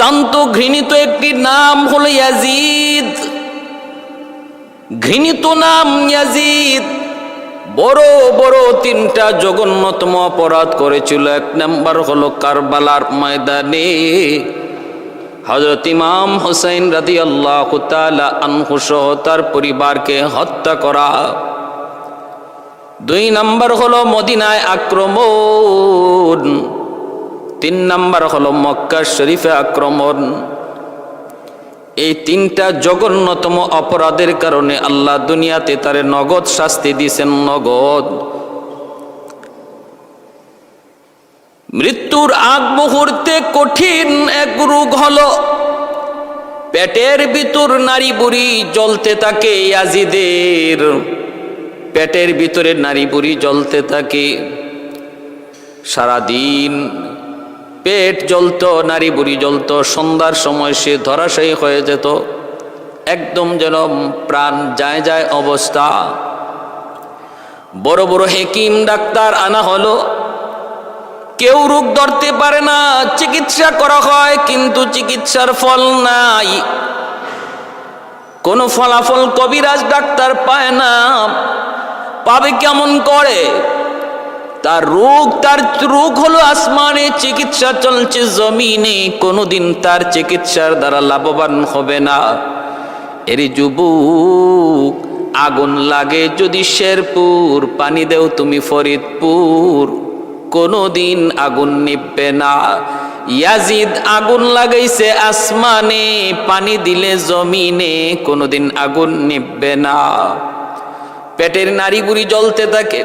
অত্যন্ত ঘৃণিত একটি নাম হলো ইয়াজিদ। ঘৃণিত নাম ইয়াজিদ বড় বড় তিনটা জঘন্যতম অপরাধ করেছিল। এক নাম্বার হলো কারবালার ময়দানে হযরত ইমাম হুসাইন রাদিয়াল্লাহু তাআলা আনহু সহ তার পরিবারকে হত্যা করা। 2 নাম্বার হলো মদিনায় আক্রমণ। 3 নাম্বার হলো মক্কা শরীফে আক্রমণ। এই তিনটা জঘন্যতম অপরাধের কারণে আল্লাহ দুনিয়াতে তারে নগদ শাস্তি দিয়েছেন, নগদ। মৃত্যুর আগ মুহূর্তে কঠিন এক রোগ হলো পেটের ভিতর নারী বুড়ি জ্বলতে থাকে। ইয়াজিদের পেটের ভিতরে নারী বুড়ি জ্বলতে থাকে, সারাদিন পেট জ্বলতো, নারী বুড়ি জ্বলতো। সন্ধ্যার সময় সে ধরাশায়ী হয়ে যেত, একদম যেন প্রাণ যায় যায় অবস্থা। বড় বড় হেকিম ডাক্তার আনা হলো, কেউ রোগ ধরতে পারে না। চিকিৎসা করা হয় কিন্তু চিকিৎসার ফল নাই, কোনো ফলাফল কবিরাজ ডাক্তার পায় না। পাবে কেমন করে? তার রোগ হলো আসমানে, চিকিৎসা চলছে জমিনে, কোনোদিন তার চিকিৎসার দ্বারা লাভবান হবে না। এর যুবক, আগুন লাগে যদি শেরপুর, পানি দেও তুমি ফরিদপুর, কোনোদিন আগুন নিভবে না। ইয়াজিদ আগুন লাগাইছে আসমানে, পানি দিলে জমিনে, কোনোদিন আগুন নিভবে না। পেটের নারী বুড়ি জ্বলতে থাকে,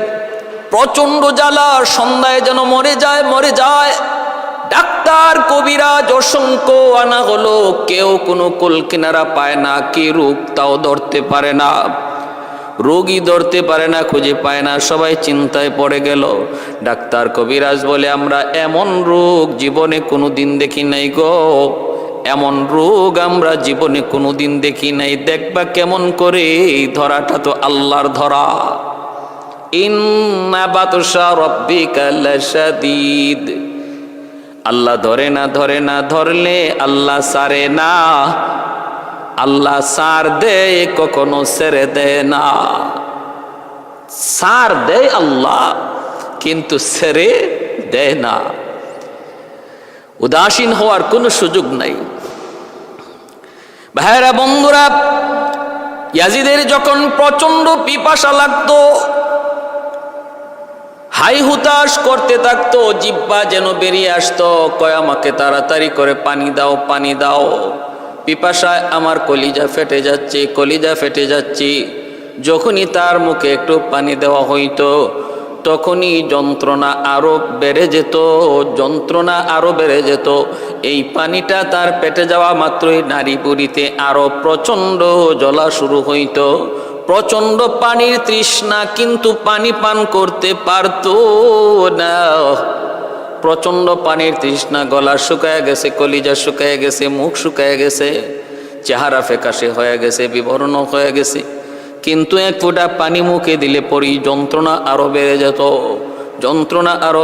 প্রচন্ড জ্বালা, সন্ধ্যায় যেন মরে যায়। ডাক্তার কবিরাজ অসংখ্য আনা হলো, কেউ কোনো কুল কিনারা পায় না। কি রোগ তাও ধরতে পারে না, রোগী ধরতে পারে না, খুঁজে পায় না। সবাই চিন্তায় পড়ে গেল। ডাক্তার কবিরাজ বলে, আমরা এমন রোগ জীবনে কোনোদিন দেখি নাই গো, এমন রোগ আমরা জীবনে কোনোদিন দেখি নাই। দেখবা কেমন করে? ধরাটা তো আল্লাহর ধরা। ইন্না বাতশা রাব্বিকা লাশাদীদ। আল্লাহ ধরে না, ধরলে আল্লাহ ছাড়ে না। আল্লাহ ছাড় দেয়, কখনো ছেড়ে দেয় না। ছাড় দেয় আল্লাহ, কিন্তু ছেড়ে দেয় না। উদাসীন হওয়ার কোনো সুযোগ নাই। ভাইরা বন্ধুরা, ইয়াজিদের যখন প্রচন্ড পিপাসা লাগতো, হাই হুতাশ করতে থাকতো, জিহ্বা যেন বেরিয়ে আসতো, কয় আমাকে তাড়াতাড়ি করে পানি দাও, পানি দাও। পিপাসায় আমার কলিজা ফেটে যাচ্ছে। যখনই তার মুখে একটু পানি দেওয়া হইতো, তখনই যন্ত্রণা আরো বেড়ে যেত। এই পানিটা তার পেটে যাওয়া মাত্রই নারী বুড়িতে আরো প্রচন্ড জ্বলা শুরু হইতো। প্রচন্ড পানির তৃষ্ণা, কিন্তু পানি পান করতে পারত না। প্রচন্ড পানির তৃষ্ণা, গলা শুকায় গেছে, কলিজা শুকায় গেছে, মুখ শুকায় গেছে, চেহারা ফ্যাকাশে হয়ে গেছে, বিবর্ণ হয়ে গেছে। কিন্তু এক ফোঁটা পানি মুখে দিলে পরই যন্ত্রণা আরো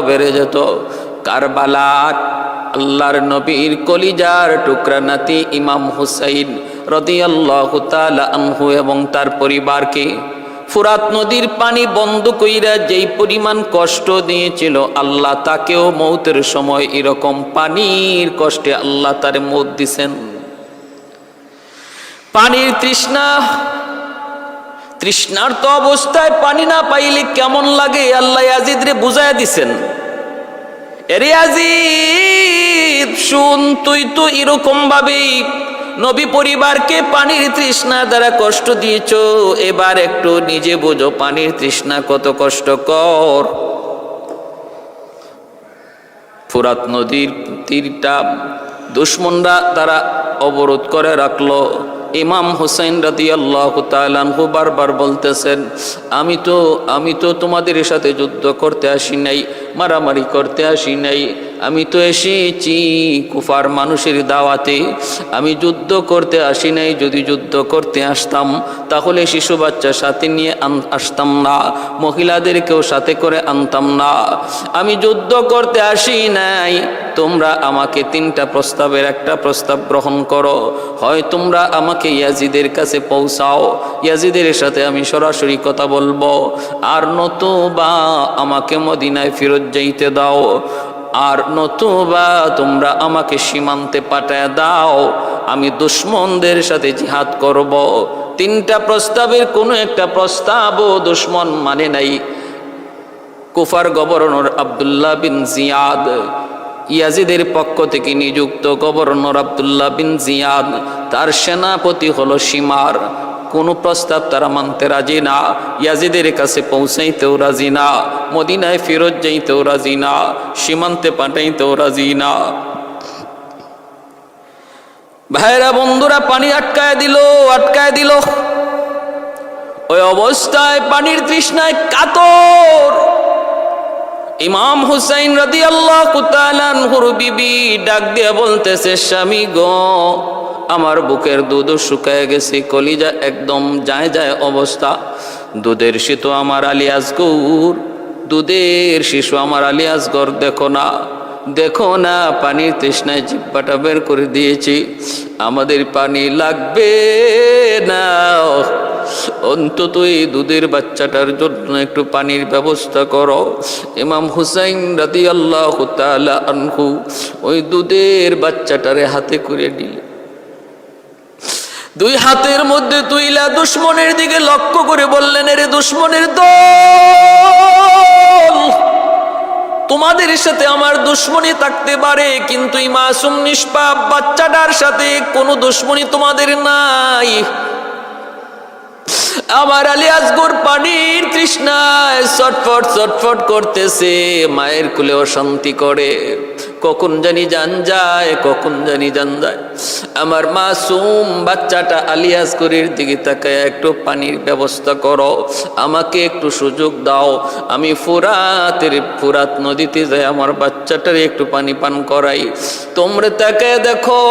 বেড়ে যেত। কারবালার আল্লাহর নবীর কলিজার টুকরা নাতি ইমাম হুসাইন রাদিয়াল্লাহু তাআলা আনহু এবং তার পরিবারকে ফুরাত নদীর পানি বন্ধ কইরা যেই পরিমাণ কষ্ট দিয়েছিল, আল্লাহ তাকেও মৌতের সময় এরকম পানির কষ্টে আল্লাহ তারে মৌত দিছেন। পানির তৃষ্ণার্ত অবস্থায় পানি না পাইলে কেমন লাগে আল্লাহ ইয়াজিদরে বুঝাইয়া দিছেন। এরে ইয়াজিদ, শুন, তুই তো এরকম ভাবে নবী পরিবারকে পানির তৃষ্ণা দ্বারা কষ্ট দিয়েছ, এবার একটু নিজে বোঝো পানির তৃষ্ণা কত কষ্টকর। ফুরাত নদীর তীরটা দুশমনরা তারা অবরোধ করে রাখলো। ইমাম হুসাইন রাদিয়াল্লাহু তাআলা আনহু বারবার বলতেছেন, আমি তো তোমাদের সাথে যুদ্ধ করতে আসি নাই, মারামারি করতে আসি নাই, আমি তো এসেছি কুফার মানুষের দাওয়াতে, আমি যুদ্ধ করতে আসি নাই। যদি যুদ্ধ করতে আসতাম তাহলে শিশু বাচ্চা সাথে নিয়ে আসতাম না, মহিলাদেরকেও সাথে করে আনতাম না। আমি যুদ্ধ করতে আসি নাই। তোমরা আমাকে 3টা প্রস্তাবের একটা প্রস্তাব গ্রহণ করো। হয় তোমরা আমাকে ইয়াজিদের কাছে পৌঁছাও, ইয়াজিদের সাথে আমি সরাসরি কথা বলবো, আর নতুবা আমাকে মদিনায় ফেরত যাইতে দাও, আর নতুবা তোমরা আমাকে সীমান্তে পাঠায় দাও, আমি দুশমনদের সাথে জিহাদ করব। 3টা প্রস্তাবের কোনো একটা প্রস্তাবও দুশমন মানে নাই। কুফার গভর্নর আব্দুল্লাহ বিন জিয়াদ, ইয়াজিদের পক্ষ থেকে নিযুক্ত গভর্নর আব্দুল্লাহ বিন জিয়াদ, তার সেনাপতি হলো শিমার। কোনো প্রস্তাব তারা মানতে রাজি না, ইয়াজিদের কাছে পৌঁছাইতেও রাজি না, মদিনায় ফেরত যাইতেও রাজি না, সীমান্তে পাঠাইতেও রাজি না। ভাইরা বন্ধুরা, পানি আটকায় দিল। ওই অবস্থায় পানির তৃষ্ণায় কাতর ইমাম হুসাইন রাদিয়াল্লাহু তাআলা আনহুর বিবি ডাক দিয়ে বলতেছে, স্বামী গো, আমার বুকের দুধ শুকায় গেছে, কলিজা একদম যায় অবস্থা। দুধের শিশু আমার আলী আসগর, দুধের শিশু আমার আলী আসগর, দেখো না পানির তৃষ্ণায় জিহ্বাটা বের করে দিয়েছি, আমাদের পানি লাগবে না, অন্তত এই দুধের বাচ্চাটার জন্য একটু পানির ব্যবস্থা করো। ইমাম হুসাইন রাদিয়াল্লাহু তাআলা আনহু ওই দুধের বাচ্চাটারে হাতে করে দিলেন। 2 হাতের মধ্যে তুইলা দুশমনের দিকে লক্ষ্য করে বললেন, এরে দুশমনের দল, তোমাদের সাথে আমার দুশমনী থাকতে পারে, কিন্তু এই মাসুম নিষ্পাপ বাচ্চাটার সাথে কোনো দুশমনী তোমাদের নাই। আমার আলী আসগর পানির তৃষ্ণায় ছটফট করতেছে, মায়ের কোলে অশান্তি করে, কখন জানি জান যায়। আমার মাসুম বাচ্চাটা আলী আসগরের দিকে তাকায়, একটু পানির ব্যবস্থা করো, আমাকে একটু সুযোগ দাও, আমি ফুরাত নদীতে যাই আমার বাচ্চাটার একটু পানি পান করাই। তোমরা তাকায় দেখো,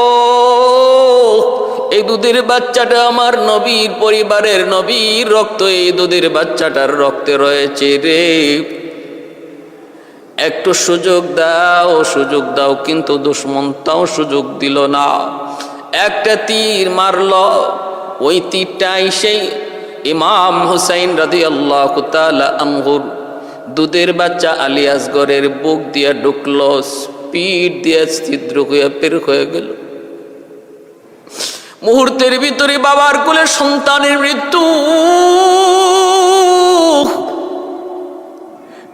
এই দুধের বাচ্চাটা আমার নবীর পরিবারের, নবীর রক্ত এই দুধের বাচ্চাটার রক্তে রয়েছে রে, একটু সুযোগ দাও। কিন্তু দুশমন তাও সুযোগ দিল না। একটা তীর মারল, ওই তীরটাই সেই ইমাম হুসাইন রাদিয়াল্লাহু তাআলা আনহুর দুধের বাচ্চা আলী আসগরের বুক দিয়ে ঢুকলো, পিঠ দিয়ে ছিদ্র হয়ে বের হয়ে গেল। মুহূর্তের ভিতরে বাবার কোলে সন্তানের মৃত্যু।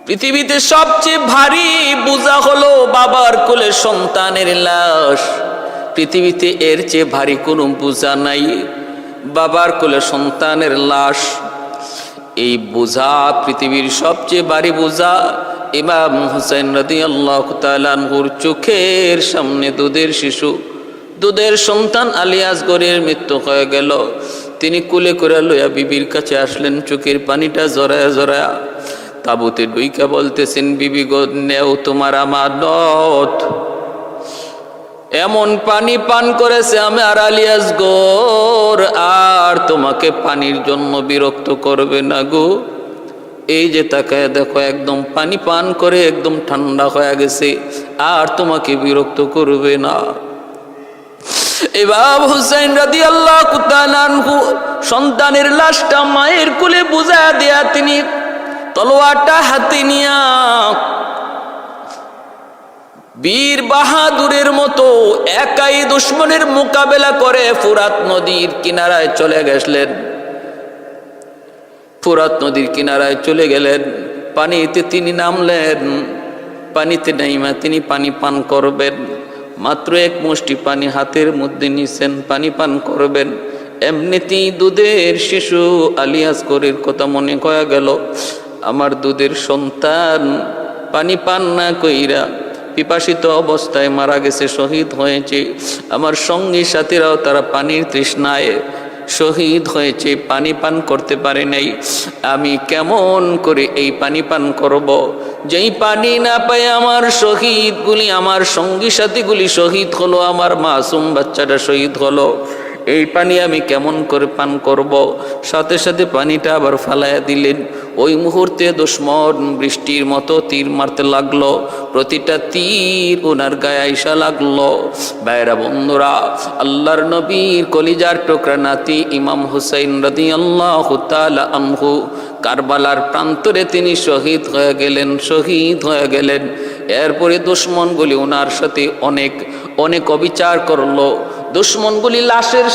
পৃথিবীতে সবচেয়ে ভারী বোঝা হলো বাবার কোলে সন্তানের লাশ। পৃথিবীতে এর চেয়ে ভারী কোনো বোঝা নাই, বাবার কোলে সন্তানের লাশ। এই বোঝা পৃথিবীর সবচেয়ে ভারী বোঝা। ইমাম হুসাইন রাদিয়াল্লাহু তাআলা আনহুর চোখের সামনে দুধের শিশু, দুধের সন্তান আলী আসগরের মৃত্যু হয়ে গেল। তিনি কুলে করে লইয়া বিবির কাছে আসলেন, চোখের পানিটা জড়ায়া তাবুতে ডুইকা বলতেছেন, বিবি গো, নেও তোমার আমানত। এমন পানি পান করেছে আমার আলী আসগর, আর তোমাকে পানির জন্য বিরক্ত করবে না গো। এই যে তাকায় দেখো, একদম পানি পান করে একদম ঠান্ডা হয়ে গেছে, আর তোমাকে বিরক্ত করবে না। ইমাম হুসাইন রাদিয়াল্লাহু তাআলা আনহু সন্তানের লাশটা মায়ের কোলে বুঝা দেয়া তিনি তলোয়ারটা হাতে নিয়া বীর বাহাদুরের মতো একাই দুশমনের মোকাবেলা করে ফুরাত নদীর কিনারায় চলে গেলেন। ফুরাত নদীর কিনারায় চলে গেলেন, পানিতে তিনি নামলেন। পানিতে নাইমা তিনি পানি পান করবেন। মাত্র 1 মুষ্টি পানি হাতের মধ্যে নিছেন, পানি পান করবেন। এমনিতেই দুধের শিশু আলী আসগরের কথা মনে হয়ে গেল। আমার দুধের সন্তান পানি পান না কইরা পিপাসিত অবস্থায় মারা গেছে, শহীদ হয়েছে। আমার সঙ্গী সাথীরাও তারা পানির তৃষ্ণায় শহীদ হয়েছে, পানি পান করতে পারে নাই। আমি কেমন করে এই পানি পান করব? যেই পানি না পায় আমার শহীদগুলি, আমার সঙ্গী সাথীগুলি শহীদ হলো, আমার মাসুম বাচ্চাটা শহীদ হলো, এই পানি আমি কেমন করে পান করব? সাথে সাথে পানিটা আবার ফালাইয়া দিলেন। ওই মুহূর্তে দুশমন বৃষ্টির মতো তীর মারতে লাগলো, প্রতিটা তীর ওনার গায়ে আইসা লাগলো। ভাইরা বন্ধুরা, আল্লাহর নবীর কলিজার টুকরা নাতি ইমাম হুসাইন রাদিয়াল্লাহু তাআলা আনহু কারবালার প্রান্তরে তিনি শহীদ হয়ে গেলেন, শহীদ হয়ে গেলেন। এরপরে দুশমনগুলি ওনার সাথে অনেক অনেক অবিচার করলো। দুশমনগুলি লাশের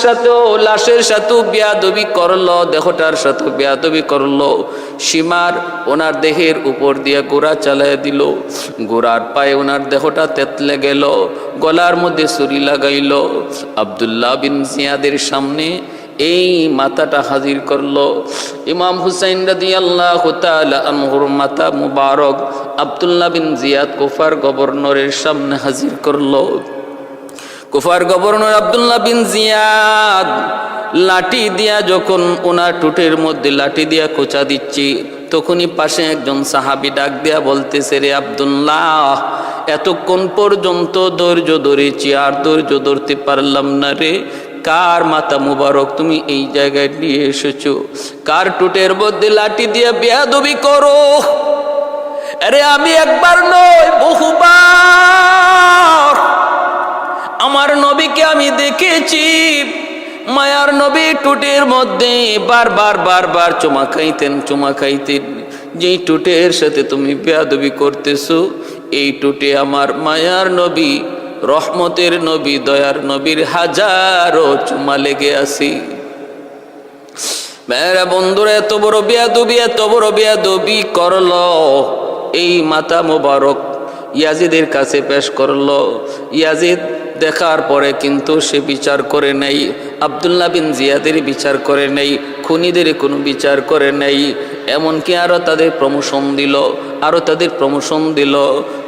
সাথেও বেয়াদবি করলো, দেহটার সাথেও বেয়াদবি করলো। সীমার ওনার দেহের উপর দিয়ে গোড়া চালায় দিল, গোড়ার পায়ে ওনার দেহটা তেতলে গেল, গলার মধ্যে ছুরি লাগাইল। আব্দুল্লাহ বিন জিয়াদের সামনে এই মাথাটা হাজির করলো। ইমাম হুসাইন রাদিয়াল্লাহু তাআলা আনহুর মাথা মুবারক আব্দুল্লাহ বিন জিয়াদ কুফার গভর্নরের সামনে হাজির করলো। কুফার গভর্নর আব্দুল্লাহ বিন জিয়াদ লাঠি দিয়া যখন ওনার টুটের মধ্যে লাঠি দিয়া কোচা দিচ্ছি, তখনই পাশে একজন সাহাবী ডাক দিয়া বলতেছে, রে আব্দুল্লাহ, এতক্ষণ পর্যন্ত ধৈর্য ধরেছি, আর ধৈর্য ধরতে পারলাম না রে। কার মাথা মুবারক তুমি এই জায়গায় নিয়ে এসেছো? কার টুটের মধ্যে লাঠি দিয়া বেয়াদবি করো? আরে আমি একবার নয়, বহুবার আমার নবীকে আমি দেখেছি। মায়ার নবী টুটের মধ্যে বারবার চুমা খাইতেন। যেই টুটের সাথে তুমি বেয়াদবি করতেছো, এই টুটে আমার মায়ার নবী, রহমতের নবী, দয়ার নবীর হাজারো চুমা লেগে আসি। মেরা বন্ধুরা, এত বড় বেয়াদবি করলো। এই মাথা মোবারক ইয়াজিদের কাছে পেশ করলো। ইয়াজিদ দেখার পরে কিন্তু সে বিচার করে নাই, আব্দুল্লাহ বিন জিয়াদের বিচার করে নাই, খুনিদের কোনো বিচার করে নাই। এমনকি আরও তাদের প্রমোশন দিল।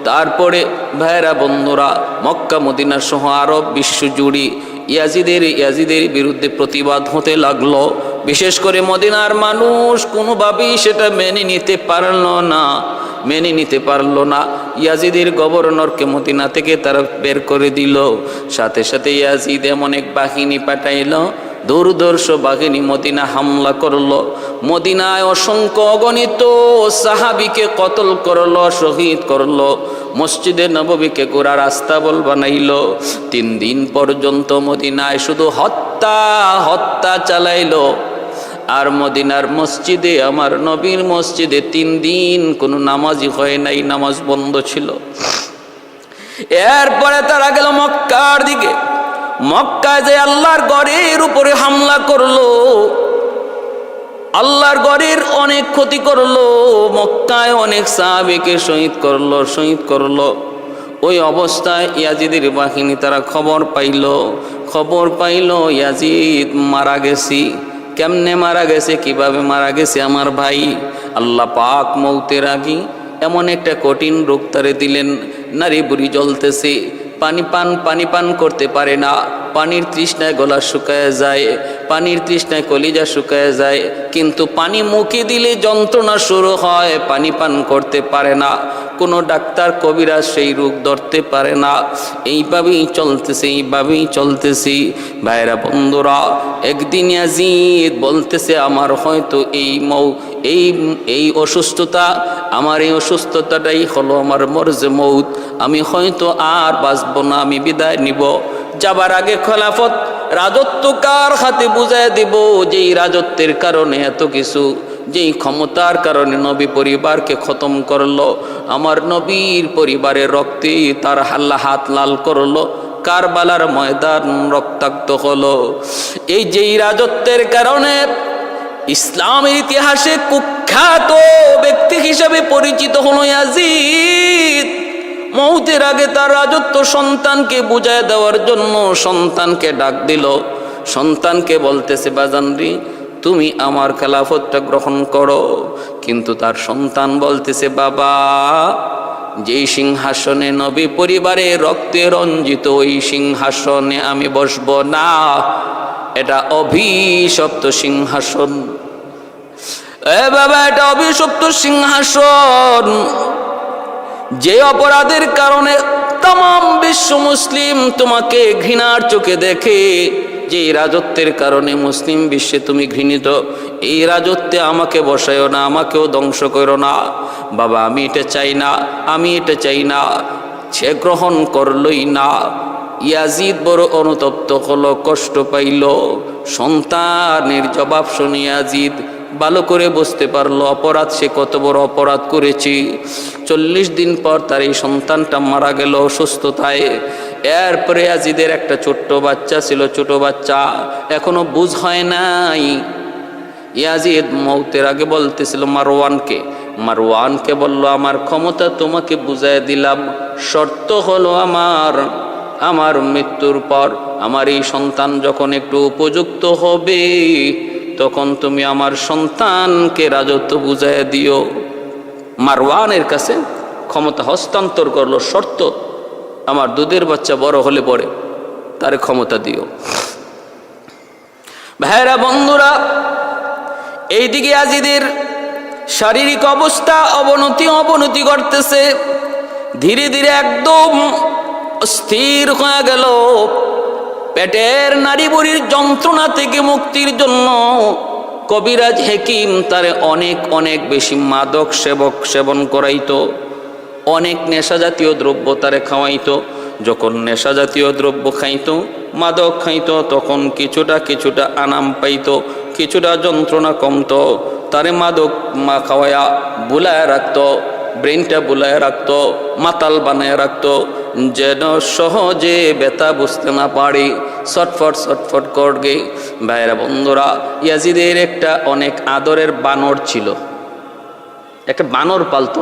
তারপরে ভাইরা বন্ধুরা, মক্কা মদিনা সহ আরব বিশ্বজুড়ি ইয়াজিদের বিরুদ্ধে প্রতিবাদ হতে লাগলো। বিশেষ করে মদিনার মানুষ কোনোভাবেই সেটা মেনে নিতে পারলো না। ইয়াজিদের গভর্নরকে মদিনা থেকে তারা বের করে দিল। সাথে সাথে ইয়াজিদ এমন এক বাহিনী পাঠাইল, দুর্ধর্ষ বাহিনী মদিনা হামলা করলো। মদিনায় অসংখ্য অগণিত সাহাবীকে কতল করলো, শহীদ করলো। মসজিদে নববীকে গোড়া রাস্তাবল বানাইল। 3 দিন পর্যন্ত মদিনায় শুধু হত্যা চালাইলো। আর মদিনার মসজিদে, আমার নবীর মসজিদে 3 দিন কোনো নামাজই হয় নাই, নামাজ বন্ধ ছিল। এরপরে তারা গেল মক্কার দিকে। মক্কায় যে আল্লাহর ঘরের উপরে হামলা করলো, আল্লাহর ঘরের অনেক ক্ষতি করলো, মক্কায় অনেক সাহাবীকে শহীদ করলো। ওই অবস্থায় ইয়াজিদের বাহিনী তারা খবর পাইল ইয়াজিদ মারা গেছি। কেমনে মারা গেছে, কিভাবে মারা গেছে আমার ভাই? আল্লাহ পাক মৌতের আগে এমন একটা কঠিন রোগ তারে দিলেন, নারী বুড়ি জ্বলতেছে, পানি পান করতে পারে না। পানির তৃষ্ণায় গলা শুকায় যায়, পানির তৃষ্ণায় কলিজা শুকায় যায়, কিন্তু পানি মুখে দিলে যন্ত্রণা শুরু হয়, পানি পান করতে পারে না। কোনো ডাক্তার কবিরাজ সেই রোগ ধরতে পারে না। এইভাবেই চলতেছে। ভাইরা বন্ধুরা, একদিন ইয়াজিদ বলতেছে, আমার হয়তো এই অসুস্থতা, আমার এই অসুস্থতাটাই হলো আমার মরজে মৌত। আমি হয়তো আর বাঁচব না, আমি বিদায় নিব। যাবার আগে খেলাফত রাজত্ব কার হাতে বুঝায় দিব, যেই রাজত্বের কারণে এত কিছু, যেই ক্ষমতার কারণে নবী পরিবারকে খতম করলো, আমার নবীর পরিবারের রক্তে তার হাত লাল করলো, কারবালার ময়দান রক্তাক্ত হলো। এই যেই রাজত্বের কারণে ইসলামের ইতিহাসে কুখ্যাত ব্যক্তি হিসেবে পরিচিত হলো ইয়াজিদ। মৌতের আগে তার রাজত্ব সন্তানকে বুঝায় দেওয়ার জন্য সন্তানকে ডাক দিল। সন্তানকে বলতেছে, বাজানরি তুমি আমার খেলাফতটা গ্রহণ করো। কিন্তু তার সন্তান বলতেছে, বাবা, যেই সিংহাসনে নবী পরিবারে রক্তে রঞ্জিত, ওই সিংহাসনে আমি বসবো না। এটা অভিশপ্ত সিংহাসন। এ বাবা, এটা অভিশপ্ত সিংহাসন। যে অপরাধের কারণে তাম বিশ্ব মুসলিম তোমাকে ঘৃণার চোখে দেখে, যে রাজত্বের কারণে মুসলিম বিশ্বে তুমি ঘৃণিত, এই রাজত্বে আমাকে বসায়ও না, আমাকেও ধ্বংস করো না বাবা। আমি এটা চাই না, আমি এটা চাই না। সে গ্রহণ করলই না। ইয়াজিদ বড় অনুতপ্ত হলো, কষ্ট পাইল। সন্তানের জবাব শুনে ইয়াজিদ ভালো করে বুঝতে পারলো অপরাধ, সে কত বড় অপরাধ করেছি। 40 দিন পর তার এই সন্তানটা মারা গেল অসুস্থতায়। এরপরে ইয়াজিদের একটা ছোট্ট বাচ্চা ছিল, ছোট বাচ্চা, এখনো বুঝ হয় নাই। ইয়াজিদ মৌতের আগে বলতেছিল মারওয়ানকে বলল, আমার ক্ষমতা তোমাকে বুঝাই দিলাম, শর্ত হলো আমার মৃত্যুর পর আমার এই সন্তান যখন একটু উপযুক্ত হবে, তখন তুমি আমার সন্তানকে রাজত্ব বুঝাই দিও। মারওয়ানের কাছে ক্ষমতা হস্তান্তর করলো, শর্ত আমার দুধের বাচ্চা বড় হলে পরে তার ক্ষমতা দিও। ভাইরা বন্ধুরা, এইদিকে ইয়াজিদের শারীরিক অবস্থা অবনতি করতেছে। ধীরে ধীরে একদম স্থির হয়ে গেল। পেটের নারী বুড়ির যন্ত্রণা থেকে মুক্তির জন্য কবিরাজ হেকিম তারে অনেক বেশি মাদক সেবন করাইতো, অনেক নেশা জাতীয় দ্রব্য তারে খাওয়াইতো। যখন নেশা জাতীয় দ্রব্য খাইতো, মাদক খাইতো, তখন কিছুটা আরাম পাইতো, কিছুটা যন্ত্রণা কমতো। তারে মাদক খাওয়াইয়া বুলায় রাখতো, ব্রেনটা বুলায় রাখতো, মাতাল বানায় রাখতো, যেন সহজে ব্যথা বুঝতে না পারি, ছটফট করগে। ভাইরা বন্ধুরা, ইয়াজিদের একটা অনেক আদরের বানর ছিল, একটা বানর পালতো।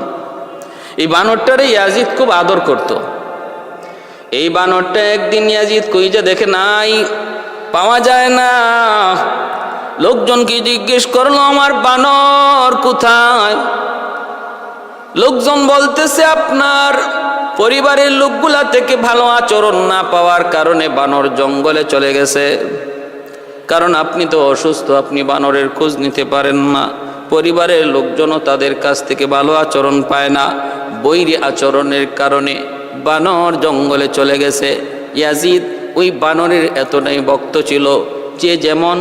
এই বানরটারে ইয়াজিদ খুব আদর করত। এই বানরটা একদিন ইয়াজিদ কইজা দেখে নাই, পাওয়া যায় না। লোকজনকে জিজ্ঞেস করলো, আমার বানর কোথায়? লোকজন বলতেছে, আপনার পরিবারের লোকগুলা থেকে ভালো আচরণ না পাওয়ার কারণে বানর জঙ্গলে চলে গেছে। কারণ আপনি তো অসুস্থ, আপনি বানরের খোঁজ নিতে পারেন না। পরিবারের লোকজনও তাদের কাছ থেকে ভালো আচরণ পায় না, বৈরী আচরণের কারণে বানর জঙ্গলে চলে গেছে। ইয়াজিদ ওই বানরের এতটাই ভক্ত ছিল যে যেমন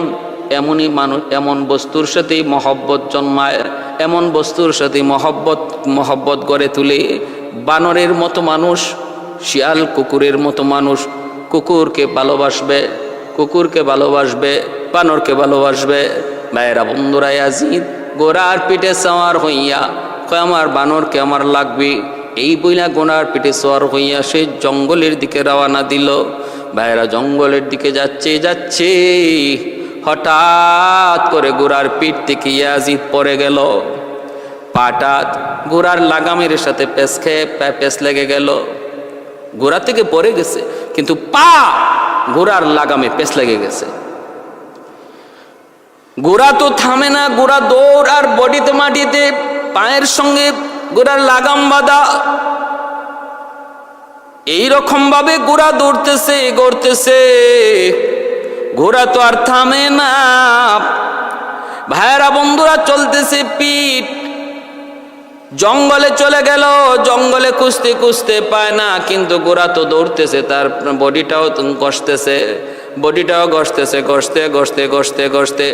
এমনই মানুষ, এমন বস্তুর সাথেই মহব্বত জন্মায়, এমন বস্তুর সাথে মহব্বত গড়ে তুলে। বানরের মতো মানুষ, শিয়াল কুকুরের মতো মানুষ কুকুরকে ভালোবাসবে, বানরকে ভালোবাসবে। ভাইয়েরা বন্ধুরা, ইয়াজিদ গোড়ার পিঠে সওয়ার হইয়া কয়, আমার বানরকে আমার লাগবে। এই বইলা গোড়ার পিঠে সওয়ার হইয়া সে জঙ্গলের দিকে রওনা দিল। ভাইয়েরা, জঙ্গলের দিকে যাচ্ছে হঠাৎ করে গোড়ার পিঠ থেকে ইয়াজিদ পড়ে গেল। পাটা গোড়ার লাগামের সাথে পেঁচ লেগে গেল। গোড়া থেকে পড়ে গেছে, কিন্তু পা গোড়ার লাগামে পেঁচ লেগে গেছে। গোড়া তো থামে না, গোড়া দৌড়, আর বডিতে মাটিতে পায়ের সঙ্গে গোড়ার লাগাম বাঁধা। এইরকম ভাবে গোড়া গড়তেছে, ঘোড়া তো আর থামে না। ভাইয়েরা বন্ধুরা, চলতেছে পিঠ। জঙ্গলে চলে গেল, জঙ্গলে খুঁজতে পায় না, কিন্তু গোড়া তো দৌড়তেছে, তার বডিটাও ঘষতে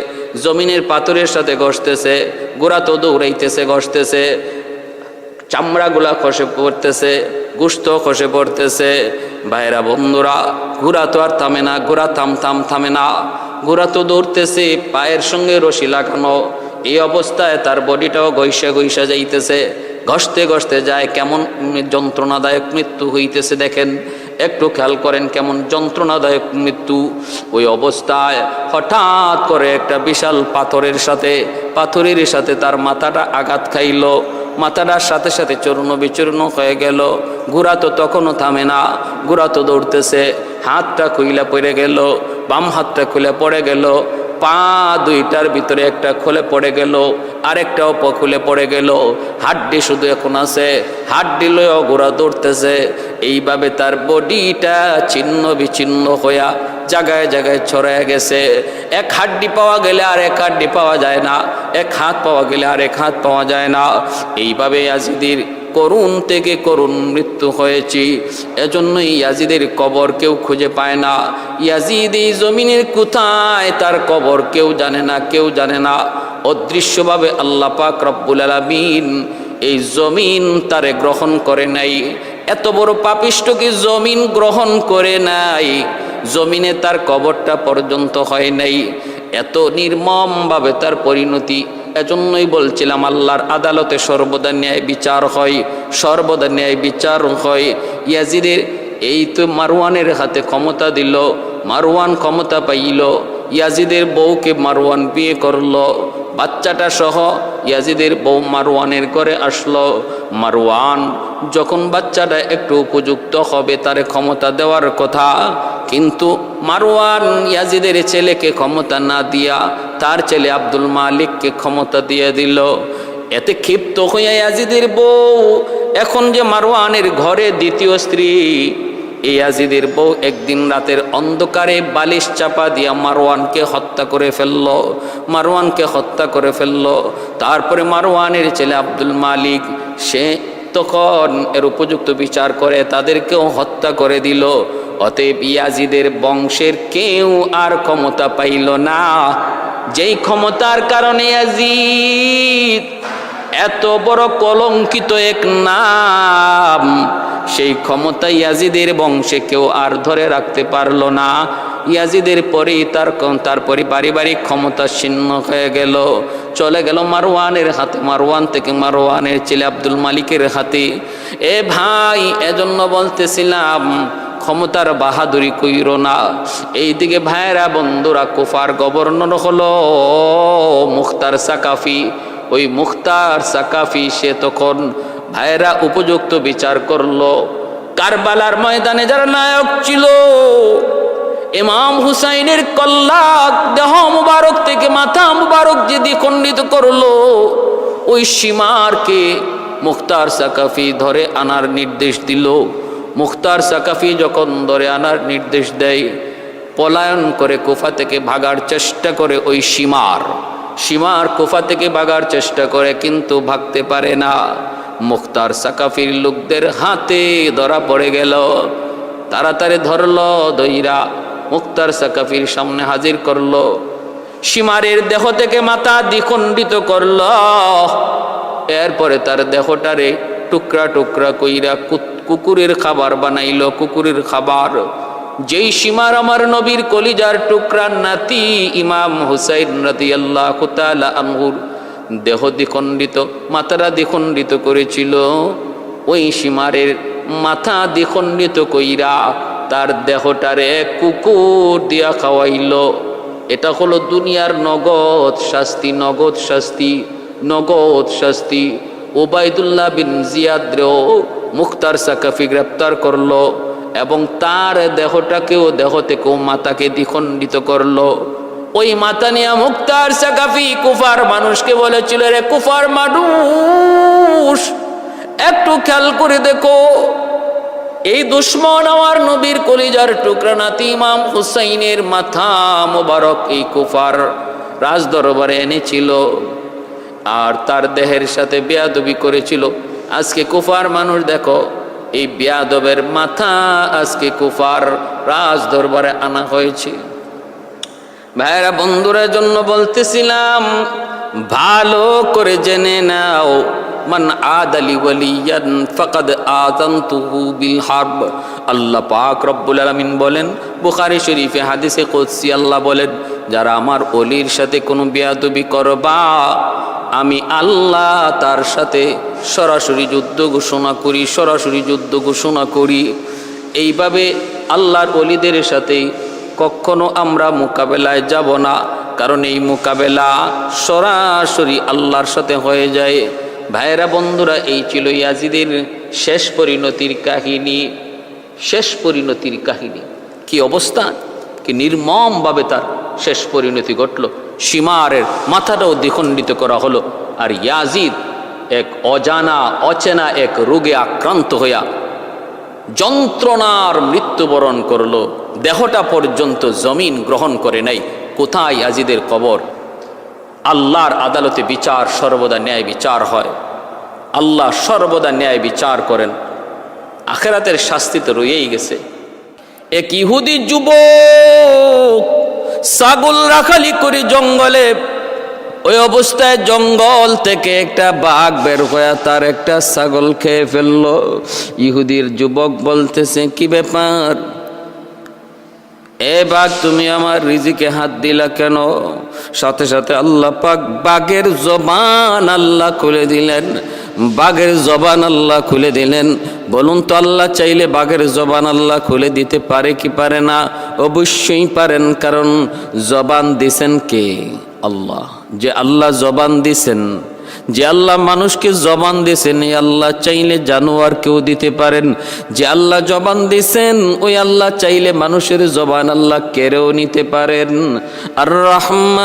জমিনের পাথরের সাথে ঘষতেছে। গোড়া তো ঘষতেছে, চামড়াগুলা খসে পড়তেছে, গোশত খসে পড়তেছে। ভাইরা বন্ধুরা, ঘোড়া তো আর থামে না, ঘোড়া থামে না। ঘোড়া তো দৌড়তেছে, পায়ের সঙ্গে রশি লাগানো। এই অবস্থায় তার বডিটাও ঘষা যাইতেছে, ঘষতে যায়। কেমন যন্ত্রণাদায়ক মৃত্যু হইতেছে দেখেন, একটু খেয়াল করেন কেমন যন্ত্রণাদায়ক মৃত্যু। ওই অবস্থায় হঠাৎ করে একটা বিশাল পাথরের সাথে তার মাথাটা আঘাত খাইল। মাথাটার সাথে সাথে চূর্ণ বিচূর্ণ হয়ে গেল। ঘোড়া তো তখনও থামে না, ঘোড়া তো দৌড়তেছে। হাতটা খুইলা পড়ে গেল, বাম হাতটা খুলে পড়ে গেল। পা দুইটার ভিতরে একটা খুলে পড়ে গেল, আরেকটাও খুলে পড়ে গেল। হাড্ডি শুধু এখন আছে, হাড্ডি লয়েও ঘোড়া দৌড়তেছে। এইভাবে তার বডিটা ছিন্ন বিচ্ছিন্ন হইয়া জায়গায় জায়গায় ছড়ায় গেছে। এক হাড্ডি পাওয়া গেলে আর এক হাড্ডি পাওয়া যায় না, এক হাত পাওয়া গেলে আর এক হাত পাওয়া যায় না। এইভাবে ইয়াজিদের করুণ থেকে করুণ মৃত্যু হয়েছে। এজন্যই ইয়াজিদের কবর কেউ খুঁজে পায় না। ইয়াজিদ এই জমিনের কোথায় তার কবর কেউ জানে না, কেউ জানে না। অদৃশ্যভাবে আল্লাহ পাক রব্বুল আলামিন এই জমিন তারে গ্রহণ করে নাই। এত বড় পাপিষ্ঠকে জমিন গ্রহণ করে নাই, জমিনে তার কবরটা পর্যন্ত হয় নাই। এত নির্মমভাবে তার পরিণতি। এজন্যই বলছিলাম আল্লাহর আদালতে সর্বদা ন্যায় বিচার হয়, সর্বদা ন্যায় বিচার হয়। ইয়াজিদের এই তো মারওয়ানের হাতে ক্ষমতা দিল, মারওয়ান ক্ষমতা পাইল, ইয়াজিদের বউকে মারওয়ান বিয়ে করলো, বাচ্চাটা সহ ইয়াজিদের বউ মারওয়ানের ঘরে আসলো। মারওয়ান যখন বাচ্চাটা একটু উপযুক্ত হবে তারে ক্ষমতা দেওয়ার কথা, কিন্তু মারওয়ান ইয়াজিদের ছেলেকে ক্ষমতা না দিয়া তার ছেলে আব্দুল মালিককে ক্ষমতা দিয়ে দিল। এতে ক্ষিপ্ত হইয়া ইয়াজিদের বউ এখন যে মারওয়ানের ঘরে দ্বিতীয় স্ত্রী, এই ইয়াজিদের বউ একদিন রাতের অন্ধকারে বালিশ চাপা দিয়া মারওয়ানকে হত্যা করে ফেলল, মারওয়ানকে হত্যা করে ফেলল। তারপরে মারওয়ানের ছেলে আব্দুল মালিক সে তখন এর উপযুক্ত বিচার করে তাদেরকেও হত্যা করে দিল। অতএব ইয়াজিদের বংশের কেউ আর ক্ষমতা পাইল না। যেই ক্ষমতার কারণে ইয়াজিদ এত বড় কলঙ্কিত এক নাম, সেই ক্ষমতা ইয়াজিদের বংশে কেউ আর ধরে রাখতে পারল না। ইয়াজিদের পরেই তার পারিবারিক ক্ষমতা ছিন্ন হয়ে গেল, চলে গেল মারওয়ানের হাতে, মারওয়ান থেকে মারওয়ানের ছেলে আব্দুল মালিকের হাতে। এ ভাই, এজন্য বলতেছিলাম ক্ষমতার বাহাদুরি কইরো না। এইদিকে ভাইরা বন্ধুরা, কুফার গভর্নর হলো মুখতার সাকাফি। ওই মুখতার সাকাফি সে তখন ভাইরা উপযুক্ত বিচার করলো। কারবালার ময়দানে যারা নায়ক ছিল, ইমাম হুসাইনের কল্লাক দেহ মুবারক থেকে মাথা মুবারক যে দ্বিখণ্ডিত করলো, ওই সীমারকে মুখতার সাকাফি ধরে আনার নির্দেশ দিল। মুখতার সাকাফি যখন ধরে আনার নির্দেশ দেয়, পলায়ন করে কুফা থেকে ভাগার চেষ্টা করে ওই সীমার কুফা থেকে ভাগার চেষ্টা করে, কিন্তু ভাগতে পারে না। মুখতার সাকাফির লোকদের হাতে ধরা পড়ে গেল। তাড়াতাড়ি ধরলো, দইরা মুখতার সাকাফির সামনে হাজির করলো। সীমারের দেহ থেকে মাথা দ্বিখণ্ডিত করল। এরপরে তার দেহটারে টুকরা টুকরা কইরা কুকুরের খাবার বানাইল, কুকুরের খাবার। যেই সীমার আমার নবীর কলিজার টুকরা নাতি ইমাম হুসাইন রাদিয়াল্লাহু তাআলা আনহুর দেহ দ্বিখণ্ডিত, মাথাটা দ্বিখণ্ডিত করেছিল, ওই সীমারের মাথা দ্বিখণ্ডিত কইরা তার দেহটারে কুকুর দিয়া খাওয়াইল। এটা হলো দুনিয়ার নগদ শাস্তি, নগদ শাস্তি, নগদ শাস্তি। ওবায়দুল্লাহ বিন জিয়াদরেও মুখতার সাকাফি গ্রেপ্তার করলো এবং তার দেহটাকেও, দেহ থেকেও মাথাকে দ্বিখণ্ডিত করলো। ওই মাথা নিয়ে মুখতার সাকাফি কুফার মানুষকে বলেছিল, রে কুফার মানুষ, একটু খেয়াল করে দেখো, এই দুশ্মন আমার নবীর কলিজার টুকরা নাতি ইমাম হুসাইনের মাথা মোবারক এই কুফার রাজ দরবারে এনেছিল আর তার দেহের সাথে বেয়াদবি করেছিল। আজকে কুফার মানুষ দেখো, এই বেয়াদবের মাথা আজকে কুফার রাজ দরবারে আনা হয়েছে। ভাইরা বন্ধুরা, জন্য বলতেছিলাম ভালো করে জেনে নাও, মান আদালি ওয়ালিয়ান ফাকাদ আযানতুহু বিল হারব। আল্লাহ পাক রব্বুল আলামিন বলেন, বুখারী শরীফে হাদিসে কুদসি আল্লাহ বলেন, যারা আমার ওলির সাথে কোনো বেয়াদবি করবা, আমি আল্লাহ তার সাথে সরাসরি যুদ্ধ ঘোষণা করি, সরাসরি যুদ্ধ ঘোষণা করি। এইভাবে আল্লাহর ওলিদের সাথে কখনো আমরা মোকাবেলায় যাব না, কারণ এই মোকাবেলা সরাসরি আল্লাহর সাথে হয়ে যায়। ভাইরা বন্ধুরা, এই ছিল ইয়াজিদের শেষ পরিণতির কাহিনী। শেষ পরিণতির কাহিনী কি অবস্থা, কি নির্মমভাবে তার শেষ পরিণতি ঘটল। সীমারের মাথাটাও দ্বিখণ্ডিত করা হলো। আর ইয়াজিদ এক অজানা অচেনা এক রোগে আক্রান্ত হইয়া যন্ত্রণার মৃত্যুবরণ করলো, দেহটা পর্যন্ত জমিন গ্রহণ করে নাই। কোথায় আজিদের কবর? আল্লাহর আদালতে বিচার সর্বদা ন্যায় বিচার হয়, আল্লাহ সর্বদা ন্যায় বিচার করেন। আখিরাতের শাস্তি তো রয়েই গেছে। এক ইহুদি যুবক ছাগল রাখালি করে জঙ্গলে, ওই অবস্থায় জঙ্গল থেকে একটা বাঘ বের হয়ে তার একটা ছাগল খেয়ে ফেললো। ইহুদির যুবক বলতেছে, কি ব্যাপার, এ বাঘ তুমি আমার রিজিকে হাত দিলা কেন? সাথে সাথে আল্লাহ পাক বাঘের জবান আল্লাহ খুলে দিলেন, বাঘের জবান আল্লাহ খুলে দিলেন। বলুন তো, আল্লাহ চাইলে বাঘের জবান আল্লাহ খুলে দিতে পারে কি পারে না? অবশ্যই পারেন, কারণ জবান দিছেন কে? আল্লাহ। যে আল্লাহ জবান দিছেন, যে আল্লাহ মানুষকে জবান দিয়েছেন, এই আল্লাহ চাইলে জানোয়ারকেও দিতে পারেন। যে আল্লাহ জবান দিয়েছেন, ওই আল্লাহ চাইলে মানুষের জবান আল্লাহ কেড়েও নিতে পারেন। আর রহমান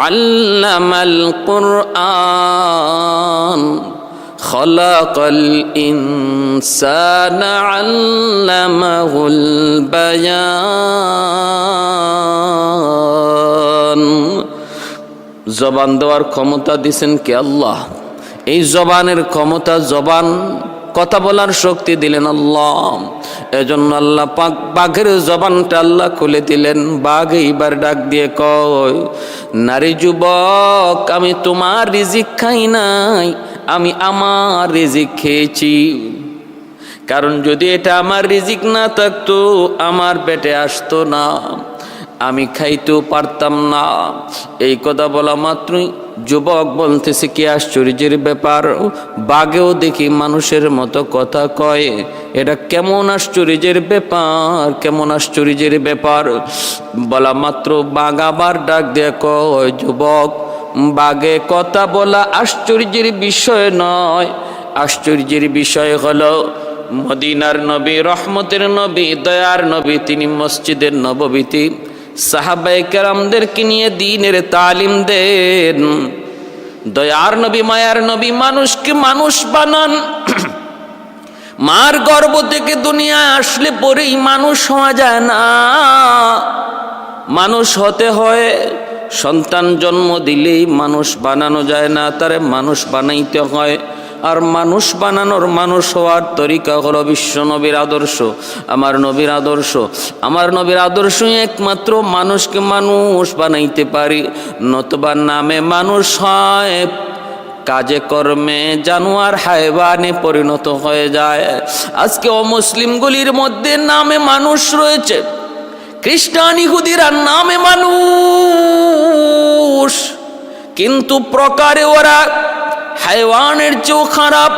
আল্লামাল কুরআন খলাকাল ইনসানা আল্লামাহুল বায়ান। জবান দেওয়ার ক্ষমতা দিছেন কে? আল্লাহ। এই জবানের ক্ষমতা, জবান কথা বলার শক্তি দিলেন আল্লাহ। এজন্য আল্লাহ পাক বাঘের জবানটা আল্লাহ খুলে দিলেন। বাঘ এইবার ডাক দিয়ে কয়, নারী যুবক, আমি তোমার রিজিক খাই নাই, আমি আমার রিজিক খেয়েছি। কারণ যদি এটা আমার রিজিক না থাকতো, আমার পেটে আসতো না, আমি খাইতেও পারতাম না। এই কথা বলা মাত্রই যুবক বলতেছে, কি আশ্চর্যের ব্যাপার, বাঘেও দেখি মানুষের মতো কথা কয়, এটা কেমন আশ্চর্যের ব্যাপার, কেমন আশ্চর্যের ব্যাপার। বলা মাত্র বাঘ আবার ডাক দিয়ে কয়, যুবক, বাঘে কথা বলা আশ্চর্যের বিষয় নয়। আশ্চর্যের বিষয় হলো মদিনার নবী, রহমতের নবী, দয়ার নবী, তিনি মসজিদের নববীতে সাহাবায়ে কেরামদেরকে নিয়ে দ্বীনের তালিম দেন। দয়ার নবী, মায়ার নবী, মানুষকে মানুষ বানান। মার গর্ভ থেকে দুনিয়ায় আসলে পরেই মানুষ হওয়া যায় না, মানুষ হতে হয়। সন্তান জন্ম দিলেই মানুষ বানানো যায় না, তারে মানুষ বানাইতে হয়। আর মানুষ বানানোর, মানুষ হওয়ার তরিকা হলো বিশ্ব নবীর আদর্শ, আমার নবীর আদর্শ। আমার নবীর আদর্শই একমাত্র মানুষকে মানুষ বানাইতে পারি, নতুবা নামে মানুষ হয়, কাজে কর্মে জানোয়ার হায়ওয়ানে পরিণত হয়ে যায়। আজকে অমুসলিমগুলির মধ্যে নামে মানুষ রয়েছে, খ্রিস্টান ইহুদিরা নামে মানুষ, কিন্তু প্রকারে ওরা হায়ওয়ানের চেয়েও খারাপ।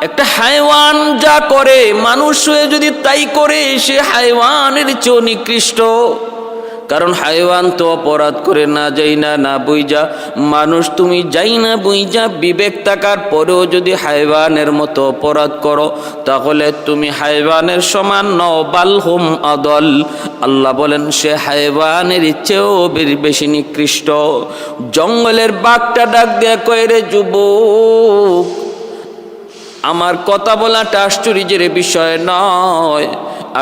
একটা হায়ওয়ান যা করে, মানুষ হয়ে যদি তাই করে, সে হায়ওয়ানের চেয়েও নিকৃষ্ট। কারণ হায়ওয়ান তো অপরাধ করে না যাই না, না বুঝা। মানুষ তুমি যাই না বুঝা বিবেক থাকার পরেও যদি হায়ওয়ানের মতো অপরাধ করো, তাহলে তুমি হায়ওয়ানের সমান নও, বালহুম আদল। আল্লাহ বলেন সে হায়ওয়ানের চেয়েও বেশি নিকৃষ্ট। জঙ্গলের বাঘটা ডাক দেয়া কয়, রে যুবক, আমার কথা বলাটা আশ্চর্যের বিষয় নয়।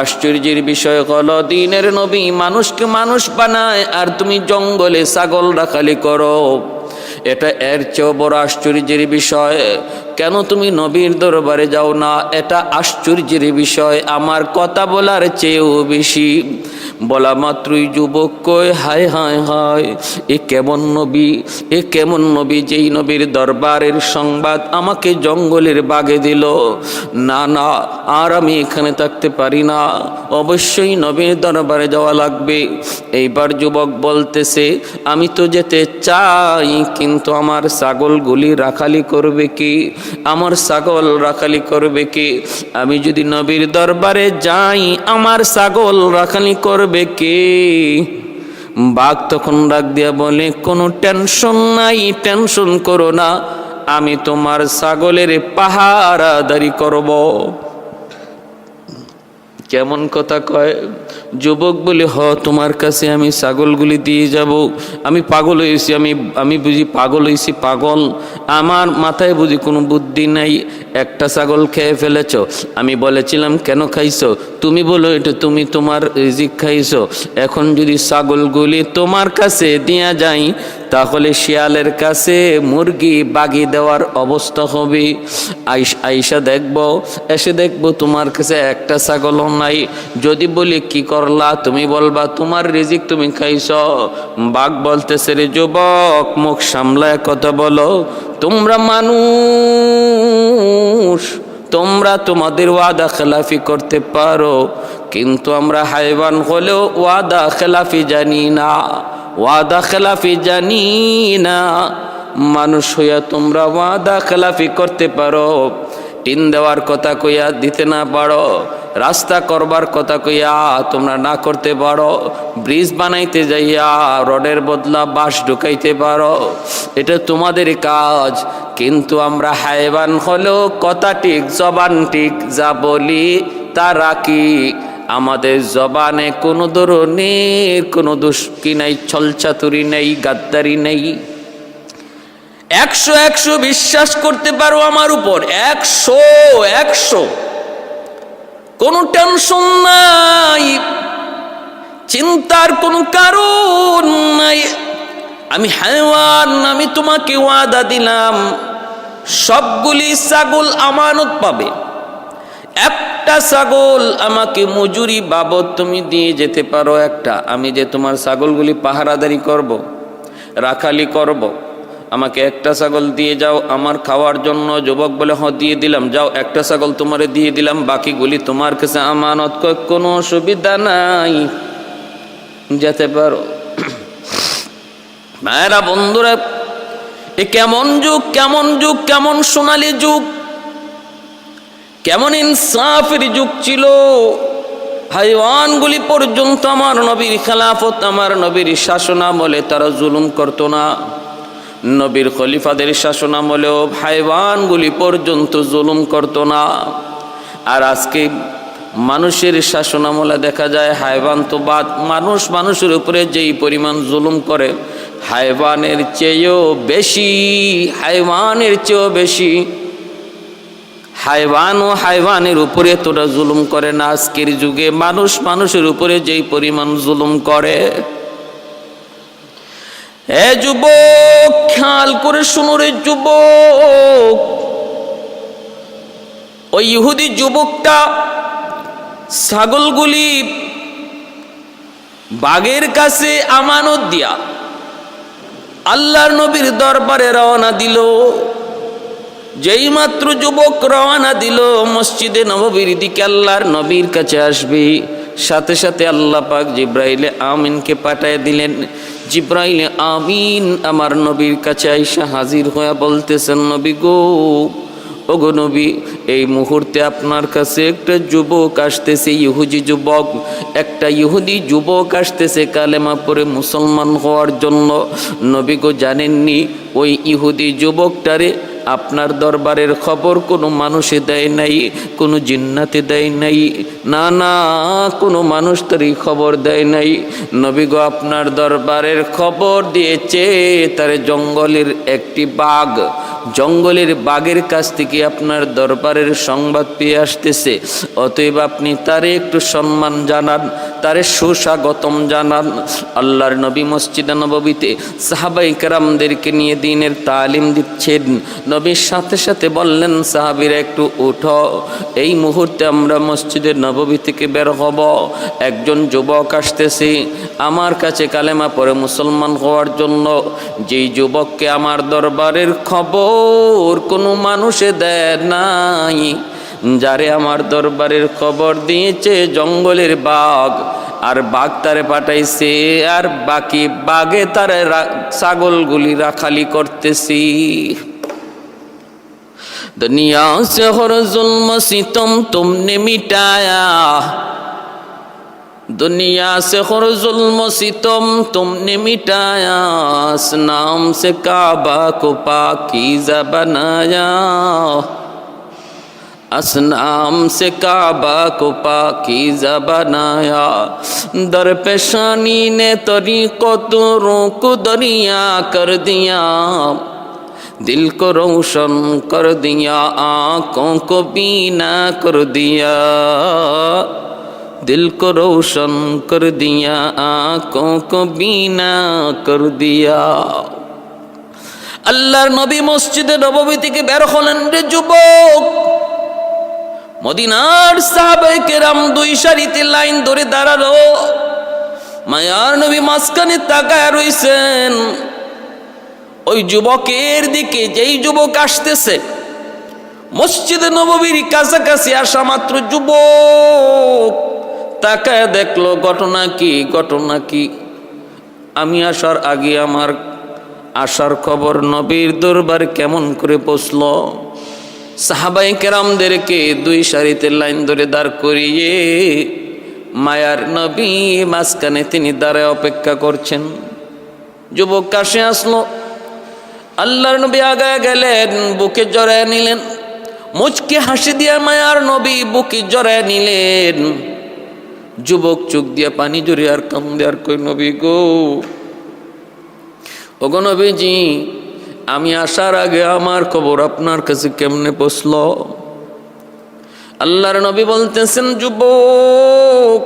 আশ্চর্যের বিষয় হলো দ্বীনের নবী মানুষকে মানুষ বানায়, আর তুমি জঙ্গলে ছাগল রাখালি করো। এটা এর চেয়েও বড় আশ্চর্যের বিষয়। কেন তুমি নবীর দরবারে যাও না? এটা আশ্চর্যের বিষয়, আমার কথা বলার চেয়েও বেশি। বলা মাত্রই যুবক কয়, হায় হায় হায়, এ কেমন নবী, এ কেমন নবী, যেই নবীর দরবারের সংবাদ আমাকে জঙ্গলের বাগে দিল। না না, আর আমি এখানে থাকতে পারি না, অবশ্যই নবীর দরবারে যাওয়া লাগবে। এইবার যুবক বলতেছে, আমি তো যেতে চাই, কিন্তু আমার ছাগলগুলি রাখালি করবে কি? আমার ছাগল রাখালি করবে কি? আমি যদি নবীর দরবারে যাই, আমার ছাগল রাখালি করবে কে? বাঘ তখন ডাক দিয়া বলে, কোনো টেনশন নাই, টেনশন করো না, আমি তোমার ছাগলের পাহারাদারি করব। কেমন কথা কয়! যুবক বলে, হ, তোমার কাছে আমি ছাগলগুলি দিয়ে যাব। আমি পাগল হয়েছি, আমি বুঝি পাগল হয়েছি, পাগল। আমার মাথায় বুঝি কোনো বুদ্ধি নাই। একটা ছাগল খেয়ে ফেলেছো। আমি বলেছিলাম কেন খাইছো, তুমি বলো এটা তুমি তোমার রিজিক খাইছো। এখন যদি ছাগলগুলি তোমার কাছে দিয়া যাই, তাহলে শিয়ালের কাছে মুরগি বাগি দেওয়ার অবস্থা হবে। আইসা দেখবো, এসে দেখবো তোমার কাছে একটা ছাগলও নাই। যদি বলি কি করলা, তুমি বলবা তোমার রিজিক তুমি খাইছ। বাঘ বলতেছে, রে যুবক, মুখ সামলায় কথা বলো। তোমরা মানুষ, তোমরা তোমাদের ওয়াদা খেলাফি করতে পারো, কিন্তু আমরা হাইওয়ান হলেও ওয়াদা খেলাফি জানি না, ওয়াদা খেলাফি জানি না। মানুষ হইয়া তোমরা ওয়াদা খেলাফি করতে পারো, টিন দেওয়ার কথা কইয়া দিতে না পারো, রাস্তা করবার কথা কইয়া তোমরা না করতে পারো, ব্রিজ বানাইতে যাইয়া রডের বদলা বাঁশ ঢুকাইতে পারো, এটা তোমাদের কাজ। কিন্তু আমরা হাইওয়ান হলেও কথা ঠিক, জবান ঠিক, যা বলি তা রাখি। আমাদের জবানে কোনো ধরনের কোনো দুষ্কি নাই, ছলচাতুরি নেই, গাদ্দারি নেই। 100 বিশ্বাস করতে পারো আমার উপর, 100 কোনো টেনশন নাই, চিন্তার কোনো কারণ নাই। আমি হায়ওয়ান, আমি তোমাকে ওয়াদা দিলাম সবগুলি ছাগল আমানত পাবে। একটা ছাগল আমাকে মজুরি বাবদ তুমি দিয়ে যেতে পারো একটা, আমি যে তোমার ছাগলগুলি পাহারাদারি করব, রাখালি করব, আমাকে একটা ছাগল দিয়ে যাও আমার খাওয়ার জন্য। যুবক বলে, হ্যাঁ দিয়ে দিলাম, যাও একটা ছাগল তোমারে দিয়ে দিলাম, বাকিগুলি তোমার কাছে আমানত। কোনো অসুবিধা নাই, যেতে পারো। মায়েরা, বন্ধুরা, এ কেমন যুগ, কেমন যুগ, কেমন সোনালী যুগ, কেমন ইনসাফের যুগ ছিল। হাইওয়ানগুলি পর্যন্ত আমার নবীর খেলাফত, আমার নবীর শাসনামলে তারা জুলুম করতো না। নবীর খলিফাদের শাসনামলেও হাইওয়ানগুলি পর্যন্ত জুলুম করতো না। আর আজকে মানুষের শাসনামলে দেখা যায় হাইওয়ান তো বাদ, মানুষ মানুষের উপরে যেই পরিমাণ জুলুম করে, হাইওয়ানের চেয়েও বেশি, হাইওয়ানের চেয়েও বেশি। হাইওয়ান ও হাইওয়ানের উপরে তোরা জুলুম করে না। আজকের যুগে মানুষ মানুষের উপরে যেই পরিমাণ জুলুম করে। এ যুবক, খেয়াল করে শুনো রে যুবক, ওই ইহুদি যুবকটা ছাগলগুলি বাঘের কাছে আমানত দিয়া আল্লাহর নবীর দরবারে রওনা দিল। যেই মাত্র যুবক রওনা দিল মসজিদে নববীর দিকে, আল্লাহর নবীর কাছে আসবে, সাথে সাথে আল্লাহ পাক জিব্রাইলে আমিনকে পাঠিয়ে দিলেন। জিব্রাইলে আমিন আমার নবীর কাছে আইসা হাজির হয়ে বলতেছেন, নবী গো, ওগো নবী, এই মুহূর্তে আপনার কাছে একটা যুবক আসতেছে, ইহুদি যুবক, একটা ইহুদি যুবক আসতেছে কালেমা পড়ে মুসলমান হওয়ার জন্য। নবী গো, জানেননি ওই ইহুদি যুবকটারে আপনার দরবারের খবর কোনো মানুষে দেয় নাই, কোনো জিন্নাতে দেয় নাই, না না, কোনো মানুষ তারই খবর দেয় নাই। নবী গো, আপনার দরবারের খবর দিয়েছে তার জঙ্গলের একটি বাঘ, জঙ্গলের বাঘের কাছ থেকে আপনার দরবারের সংবাদ পেয়ে আসতেছে। অতএব আপনি তারে একটু সম্মান জানান, তারে সুস্বাগতম জানান। আল্লাহর নবী মসজিদে নববীতে সাহাবায়ে কেরামদেরকে নিয়ে দ্বীনের তালিম দিচ্ছেন। নবীর সাথে সাথে বললেন, সাহাবীরা একটু উঠো, এই মুহূর্তে আমরা মসজিদের নববী থেকে বের হব। একজন যুবক আসতেছে আমার কাছে কালেমা পড়ে মুসলমান হওয়ার জন্য। যেই যুবককে আমার দরবারের খবর কোনো মানুষে দেয় নাই, যারে আমার দরবারের খবর দিয়েছে জঙ্গলের বাঘ, আর বাঘ তারে পাঠাইছে, আর বাকি বাঘে তারে ছাগলগুলি রাখালি করতেছি। दुनिया से हर जुल्म सितम तुमने मिटाया, दुनिया से हर जुल्म सितम तुमने मिटाया, नाम से काबा को पाकीज़ा बनाया, असनाम से काबा को पाकीज़ा बनाया, दर पेशानी ने तरीक़तों को दरिया कर दिया, दिल को रोशन कर दिया आँखों को बीना कर दिया दिल को रोशन कर दिया आँखों को बीना कर दिया আল্লাহর নবী মসজিদে নববী থেকে বের হলেন রে যুবক মদিনার সাহাবায়ে কেরাম দুই সারিতে লাইন ধরে দাঁড়ালো মায়ার নবী মাঝখানে তাকায় রইছেন ওই যুবকের দিকে যেই যুবক আসতেছে মসজিদে নববীর কাছাকাছি আসা মাত্র যুবক তাকায় দেখলো ঘটনা কি আমি আসার আগে আমার আসার খবর নবীর দরবার কেমন করে পৌঁছলো সাহাবায়ে কেরামদেরকে দুই সারিতে লাইন ধরে দাঁড় করিয়ে মায়ার নবী মাঝখানে তিনি দাঁড়ায় অপেক্ষা করছেন যুবক কাছে আসলো আল্লাহর নবী আগায় গেলেন বুকে জড়ায় নিলেন মুচকি হাসি দিয়া মায়ার নবী বুকে জড়ায় নিলেন যুবক চোখ দিয়া পানি জড়ি আর কান্দে আর কই নবী গো ওগো নবীজি আমি আসার আগে আমার খবর আপনার কাছে কেমনে পৌঁছলো আল্লাহর নবী বলতেছেন যুবক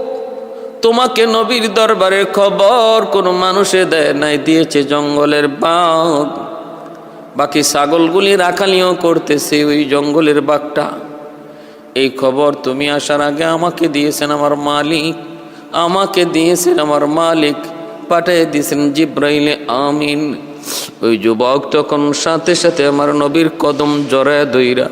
তোমাকে নবীর দরবারের খবর কোনো মানুষে দেয় নাই দিয়েছে জঙ্গলের বাঘ বাকি ছাগলগুলি রাখালিও করতেছে ওই জঙ্গলের বাঘটা এই খবর তুমি আসার আগে আমাকে দিয়েছেন আমার মালিক পাঠিয়ে দিয়েছেন জিব্রাইলে আমিন ওই যুবক তখন সাথে সাথে আমার নবীর কদম জড়ায় দইরা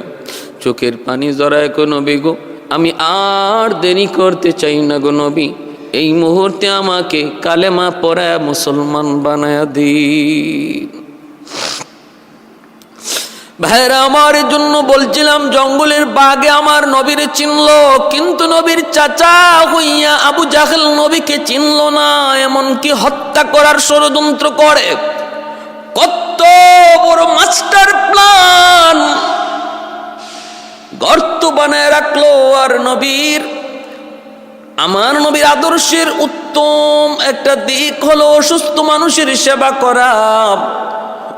চোখের পানি জড়ায় কো নবী গো আমি আর দেরি করতে চাই না গো নবী এই মুহূর্তে আমাকে কালেমা পড়ায় মুসলমান বানায়া দিন ভাইরা আমার জন্য বলছিলাম জঙ্গলের বাঘে আমার নবীরে চিনলো কিন্তু নবীর চাচা হইয়া আবু জাহেল নবীকে চিনলো না এমনকি হত্যা করার ষড়যন্ত্র করে কত বড় মাস্টার প্ল্যান গর্ত বানায় রাখলো আর আমার নবীর আদর্শের উত্তম একটা দিক হলো অসুস্থ মানুষের সেবা করা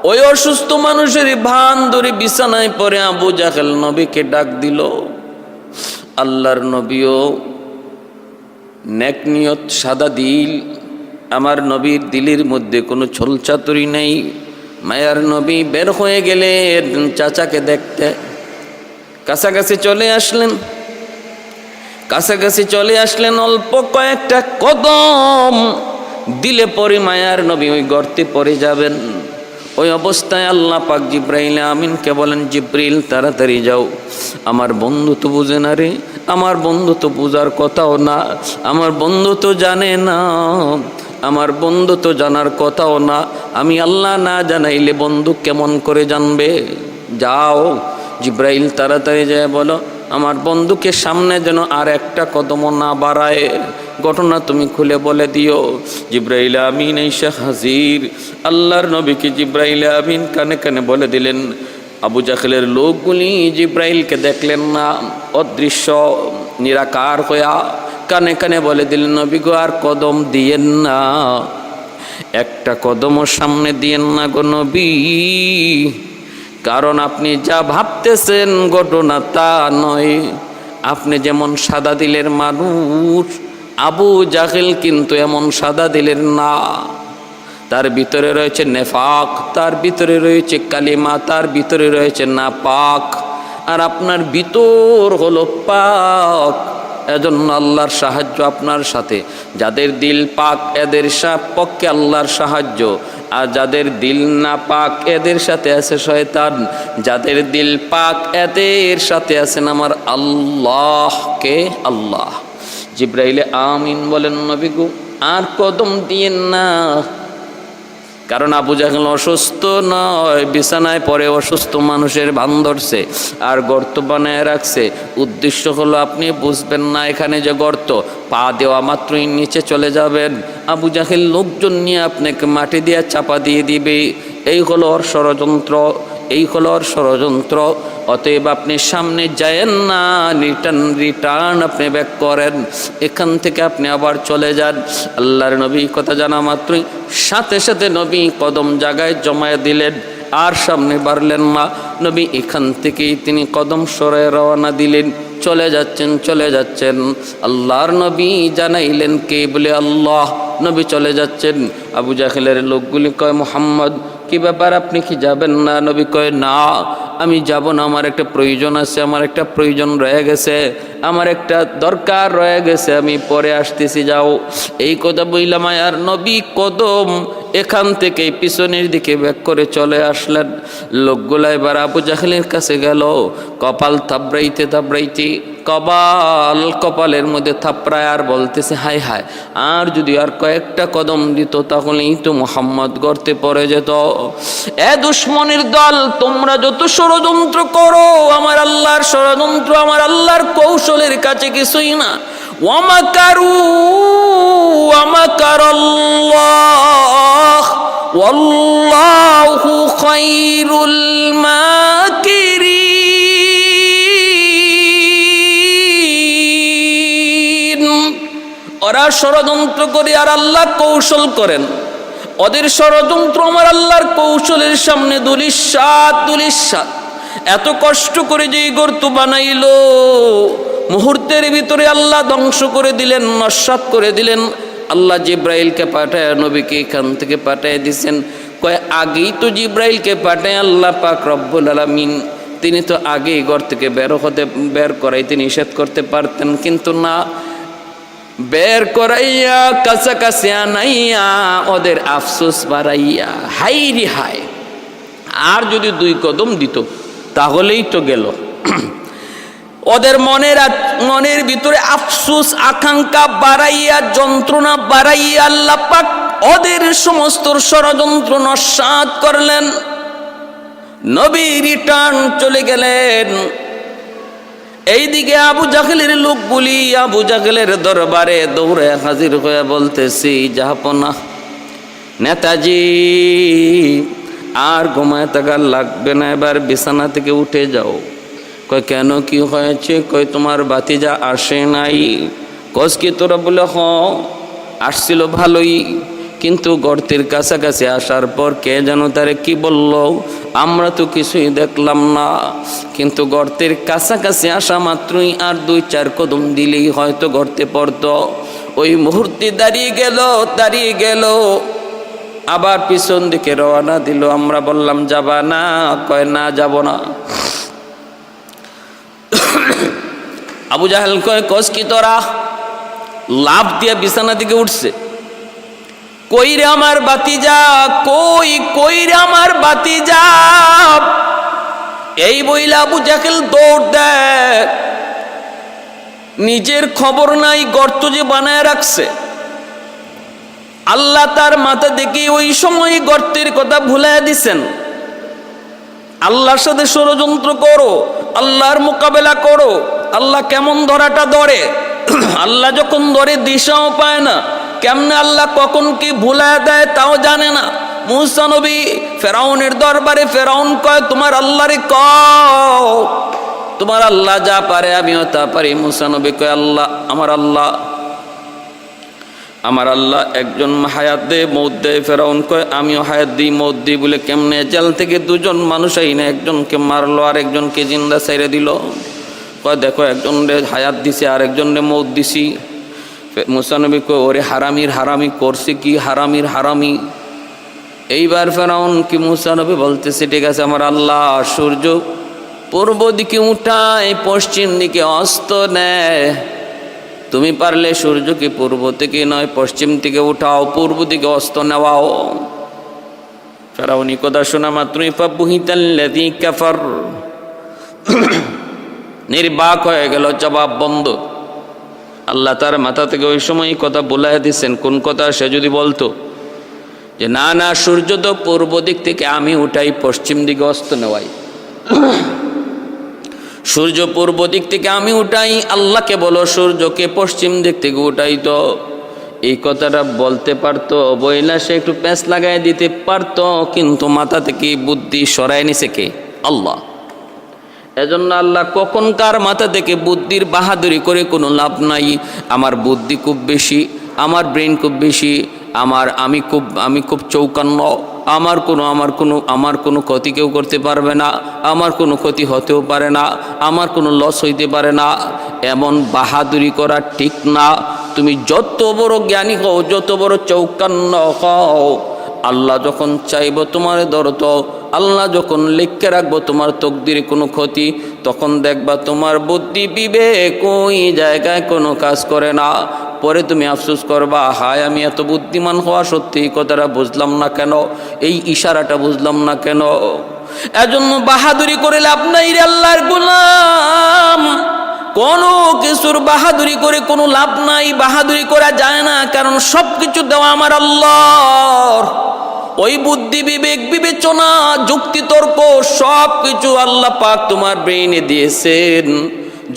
ওই অসুস্থ মানুষের ভান ধরে বিছানায় পড়ে আবু জাহেল নবীকে ডাক দিল আল্লাহর নবীও নেক নিয়ত সাদা দিল আমার নবীর দিলের মধ্যে কোনো ছলচাতুরি নেই মায়ার নবী বের হয়ে গেলেন চাচাকে দেখতে কাছাকাছি চলে আসলেন অল্প কয়েকটা কদম দিলে পরে মায়ার নবী ওই গর্তে পড়ে যাবেন ওই অবস্থায় আল্লাহ পাক জিব্রাইল আমিনকে বলেন জিব্রিল তাড়াতাড়ি যাও আমার বন্ধু তো বুঝে না রে আমার বন্ধু তো বুঝার কথাও না আমার বন্ধু তো জানে না আমার বন্ধু তো জানার কথাও না আমি আল্লাহ না জানাইলে বন্ধু কেমন করে জানবে যাও জিব্রাইল তাড়াতাড়ি যায় বলো আমার বন্ধুকে সামনে যেন আর একটা কদমও না বাড়ায় ঘটনা তুমি খুলে বলে দিও জিব্রাইল আমিন এসে হাজির আল্লাহর নবীকে জিব্রাইল আমিন কানে কানে বলে দিলেন আবু জাহেলের লোকগুলি জিব্রাইলকে দেখলেন না অদৃশ্য নিরাকার হইয়া কানে কানে বলে দিলেন নবী গো আর কদম দিয়েন না একটা কদমও সামনে দিয়েন না গো নবী কারণ আপনি যা ভাবতেছেন ঘটনা তা নয় আপনি যেমন সাদা দিলের মানুষ আবু জাহেল কিন্তু এমন সাদা দিলের না তার ভিতরে রয়েছে নেফাক তার ভিতরে রয়েছে কালিমা তার ভিতরে রয়েছে নাপাক আর আপনার ভিতর হলো পাক এজন্য আল্লাহর সাহায্য আপনার সাথে যাদের দিল পাক এদের পক্ষে আল্লাহর সাহায্য আর যাদের দিল না পাক এদের সাথে আছে শয়তান যাদের দিল পাক এদের সাথে আছেন আমার আল্লাহ কে আল্লাহ জিব্রাইলে আমিন বলেন নবী গো আর কদম দিয়েন না কারণ আবু জাহেল অসুস্থ নয় বিছানায় পড়ে অসুস্থ মানুষের ভান ধরছে আর গর্ত বানায় রাখছে উদ্দেশ্য হলো আপনি বুঝবেন না এখানে যে গর্ত পা দেওয়া মাত্রই নিচে চলে যাবেন আবু জাহেল লোকজন নিয়ে আপনাকে মাটি দিয়ে চাপা দিয়ে দিবে এই হলো ওর ষড়যন্ত্র অতএব আপনি সামনে যায়েন না রিটার্ন আপনি ব্যাক করেন এখান থেকে আপনি আবার চলে যান আল্লাহর নবী কথা জানা মাত্রই সাথে সাথে নবী কদম জায়গায় জমায়ে দিলেন আর সামনে বাড়লেন না। নবী এখান থেকেই তিনি কদম সরায় রওনা দিলেন। চলে যাচ্ছেন। আল্লাহর নবী জানাইলেন কে? বলে আল্লাহ। নবী চলে যাচ্ছেন। আবু জাহেলের লোকগুলি কয়, মুহাম্মদ কি ব্যাপার, আপনি কি যাবেন না? নবী কয়, না আমি যাব না, আমার একটা প্রয়োজন আছে, আমার একটা প্রয়োজন রয়ে গেছে, আমার একটা দরকার রয়ে গেছে, আমি পরে আসতেছি, যাও। এই কথা বললাম আর নবী কদম এখান থেকে পিছনের দিকে ব্যাক করে চলে আসলেন। লোকগুলা এবার আবু জাহেলের কাছে গেল, কপাল থাপড়াইতে কপালের মধ্যে থাপড়ায় আর বলতেছে, হায় হায়, আর যদি আর কয়েকটা কদম দিত তাহলেই তো মুহাম্মদ গর্তে পড়ে যেত। এ দুশমনের দল, তোমরা যত ষড়যন্ত্র করো, আমার আল্লাহর ষড়যন্ত্র, আমার আল্লাহর কৌশলের কাছে কিছুই না। ওয়ামাকারু ওয়ামাকারাল্লাহ ওয়াল্লাহু খায়রুল মাকিরিন। ওরা ষড়যন্ত্র করে আর আল্লাহ কৌশল করেন। ওদের ষড়যন্ত্র আমার আল্লাহর কৌশলের সামনে দুলিশাত। এত কষ্ট করে যেই গর্ত বানাইলো, মুহূর্তের ভিতরে আল্লাহ ধ্বংস করে দিলেন, নস্যাৎ করে দিলেন। আল্লাহ জিব্রাইলকে পাঠায় নবীকে এখান থেকে পাঠায় দিছেন। কয় আগেই তো জিব্রাইলকে পাঠায় আল্লাহ পাক রব্বুল আলামিন, তিনি তো আগেই ঘর থেকে বের করাইতে নিষেধ করতে পারতেন, কিন্তু না, বের করাইয়া কাছাকাছি আনাইয়া ওদের আফসোস বাড়াইয়া, হাই রে হায়, আর যদি 2 কদম দিত তাহলেই তো গেল। ওদের মনের ভিতরে আফসোস আকাঙ্ক্ষা বাড়াইয়া, যন্ত্রণা বাড়াইয়া আল্লাহ পাক ওদের সমস্ত ষড়যন্ত্র নস্যাৎ করলেন। নবী রিটার্ন চলে গেলেন। এইদিকে আবু জাহেলের লোকগুলি আবু জাহেলের দরবারে দৌড়ে হাজির হয়ে বলতেছি, জাহাপনা নেতাজি, আর ঘুমায় থাকার লাগবে না, এবার বিছানা থেকে উঠে যাও। কয় কেন, কি হয়েছে? কয় তোমার ভাতিজা আসে নাই। কস কি তোরা? বলে হ, আসছিল ভালোই, কিন্তু গর্তের কাছাকাছি আসার পর কে যেন তারে কি বলল, আমরা তো কিছুই দেখলাম না, কিন্তু গর্তের কাছাকাছি আসা মাত্রই আর 2-4 কদম দিলেই হয়তো গর্তে পড়ত। ওই মুহূর্তে দাঁড়িয়ে গেল, আবার পিছন দিকে রওনা দিল। আমরা বললাম যাবা না? কয় না, যাব না। আবু জাহেল কয়, কস কি তোরা? লাফ দিয়ে বিছানা দিকে উঠছে। কই রে আমার ভাতিজা, কই রে আমার ভাতিজা? এই বইলা আবু জাহেল দৌড় দেয়। নিজের খবর নাই, গর্ত যে বানায় রাখছে। আল্লাহ তার মাথা দেখে ওই সময় গর্তের কথা ভুলাই দিছেন। আল্লাহর সাথে ষড়যন্ত্র করো, আল্লাহর মোকাবেলা করো। আল্লাহ কেমন ধরাটা ধরে, আল্লাহ যখন ধরে দিশাও পায় না, কেমনে আল্লাহ কখন কি ভুলায় দেয় তাও জানে না। মূসা নবী ফেরাউনের দরবারে, ফেরাউন কয় তোমার আল্লাহরে কও, তোমার আল্লাহ যা পারে আমিও তা পারি। মূসা নবী কয় আল্লাহ, আমার আল্লাহ একজন হায়াত দেয়, মৌত দেয়। ফেরাউন কয় আমিও হায়াত দিই, মৌত দিই। বলে কেমনে? জেল থেকে 2জন মানুষ আইনে একজনকে মারলো আর একজনকে জিন্দা ছেড়ে দিল। কয় দেখো, একজনরে হায়াত দিছে আর একজনরে মৌত দিছি। মূসা নবী কয় ওরে হারামি করছে কি? হারামি। এইবার ফেরাউন কি মূসা নবী বলতেছে, ঠিক আছে আমার আল্লাহ সূর্য পূর্ব দিকে উঠায়, পশ্চিম দিকে অস্ত নেয়, তুমি পারলে সূর্যকে পূর্ব থেকে নয় পশ্চিম থেকে উঠাও, পূর্ব দিকে অস্ত নেওয়াও। ফেরাউনি কথা শোনা মাত্রই ফাবুহিতাল্লাযী কাফার, নির্বাক হয়ে গেল, জবাব বন্ধ। আল্লাহ তার মাথা থেকে ওই সময় কথা বলে দিচ্ছেন। কোন কথা? সে যদি বলতো যে না সূর্য তো পূর্ব দিক থেকে আমি উঠাই, পশ্চিম দিকে অস্ত নেওয়াই, সূর্য পূর্ব দিক থেকে আমি উঠাই, আল্লাহকে বলো সূর্যকে পশ্চিম দিক থেকে উঠাই, তো এই কথাটা বলতে পারতো, বইলা সে একটু প্যাঁচ লাগাই দিতে পারতো, কিন্তু মাথা থেকে বুদ্ধি সরাই নিছে কে? আল্লাহ। এজন্য আল্লাহ কখন কার মাথা থেকে বুদ্ধির বাহাদুরি করে কোনো লাভ নাই। আমার বুদ্ধি খুব বেশি, আমার ব্রেন খুব বেশি, আমি খুব চৌকান্ন, আমার কোনো ক্ষতি কেউ করতে পারবে না, আমার কোনো ক্ষতি হতেও পারে না, আমার কোনো লস হইতে পারে না, এমন বাহাদুরি করা ঠিক না। তুমি যত বড় জ্ঞানী হও, যত বড় চৌকান্ন হও, আল্লাহ যখন চাইব তোমার ধরত, আল্লাহ যখন লিখে রাখবো তোমার তকদিরে কোনো ক্ষতি, তখন দেখবা তোমার বুদ্ধি বিবেক ওই জায়গায় কোনো কাজ করে না। পরে তুমি আফসোস করবা, হায় আমি এত বুদ্ধিমান হওয়া সত্যি এই কথাটা বুঝলাম না কেন, এই ইশারাটা বুঝলাম না কেন। এজন্য বাহাদুরি করে লাভ নাই রে আল্লাহর গোলাম, কোনো কিছুর বাহাদুরি করে কোনো লাভ নাই, বাহাদুরি করা যায় না, কারণ সব কিছু দেওয়া আমার আল্লাহর। ওই বুদ্ধি বিবেক বিবেচনা যুক্তি তর্ক সব কিছু আল্লাহ পাক তোমার ব্রেইনে দিয়েছেন।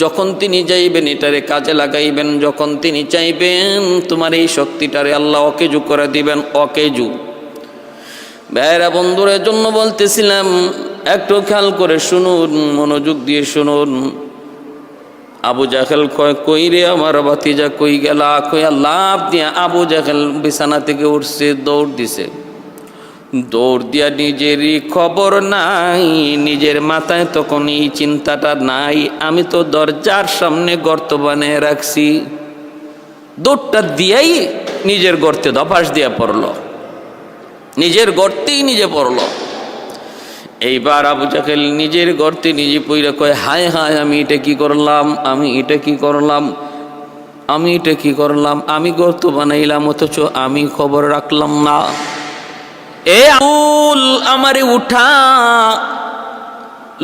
যখন তিনি চাইবেন এটারে কাজে লাগাইবেন, যখন তিনি চাইবেন তোমার এই শক্তিটারে আল্লাহ অকেজু করে দিবেন, অকেজু। ভাইরা বন্ধুরের জন্য বলতেছিলাম, একটু খেয়াল করে শুনুন, মনোযোগ দিয়ে শুনুন। আবু জাহেল কয়, কই রে আমার ভাতিজা, কই গেলা? কই লাভ দিয়া আবু জাহেল বিছানা থেকে উঠছে, দৌড় দিছে। দৌড় দিয়া নিজেরই খবর নাই, নিজের মাথায় তখন এই চিন্তাটা নাই, আমি তো দরজার সামনে গর্ত বানিয়ে রাখছি। দৌড়টা দিয়াই নিজের গর্তে ধপাস দিয়া পড়ল, নিজের গর্তেই নিজে পড়ল। এইবার আবু জাহেল নিজের গর্তে নিজে পইরা কয়, হায় হায় আমি এটা কি করলাম, আমি এটা কি করলাম, আমি এটা কি করলাম, আমি গর্ত বানাইলাম অথচ আমি খবর রাখলাম না। এ আবুল আমারে উঠা,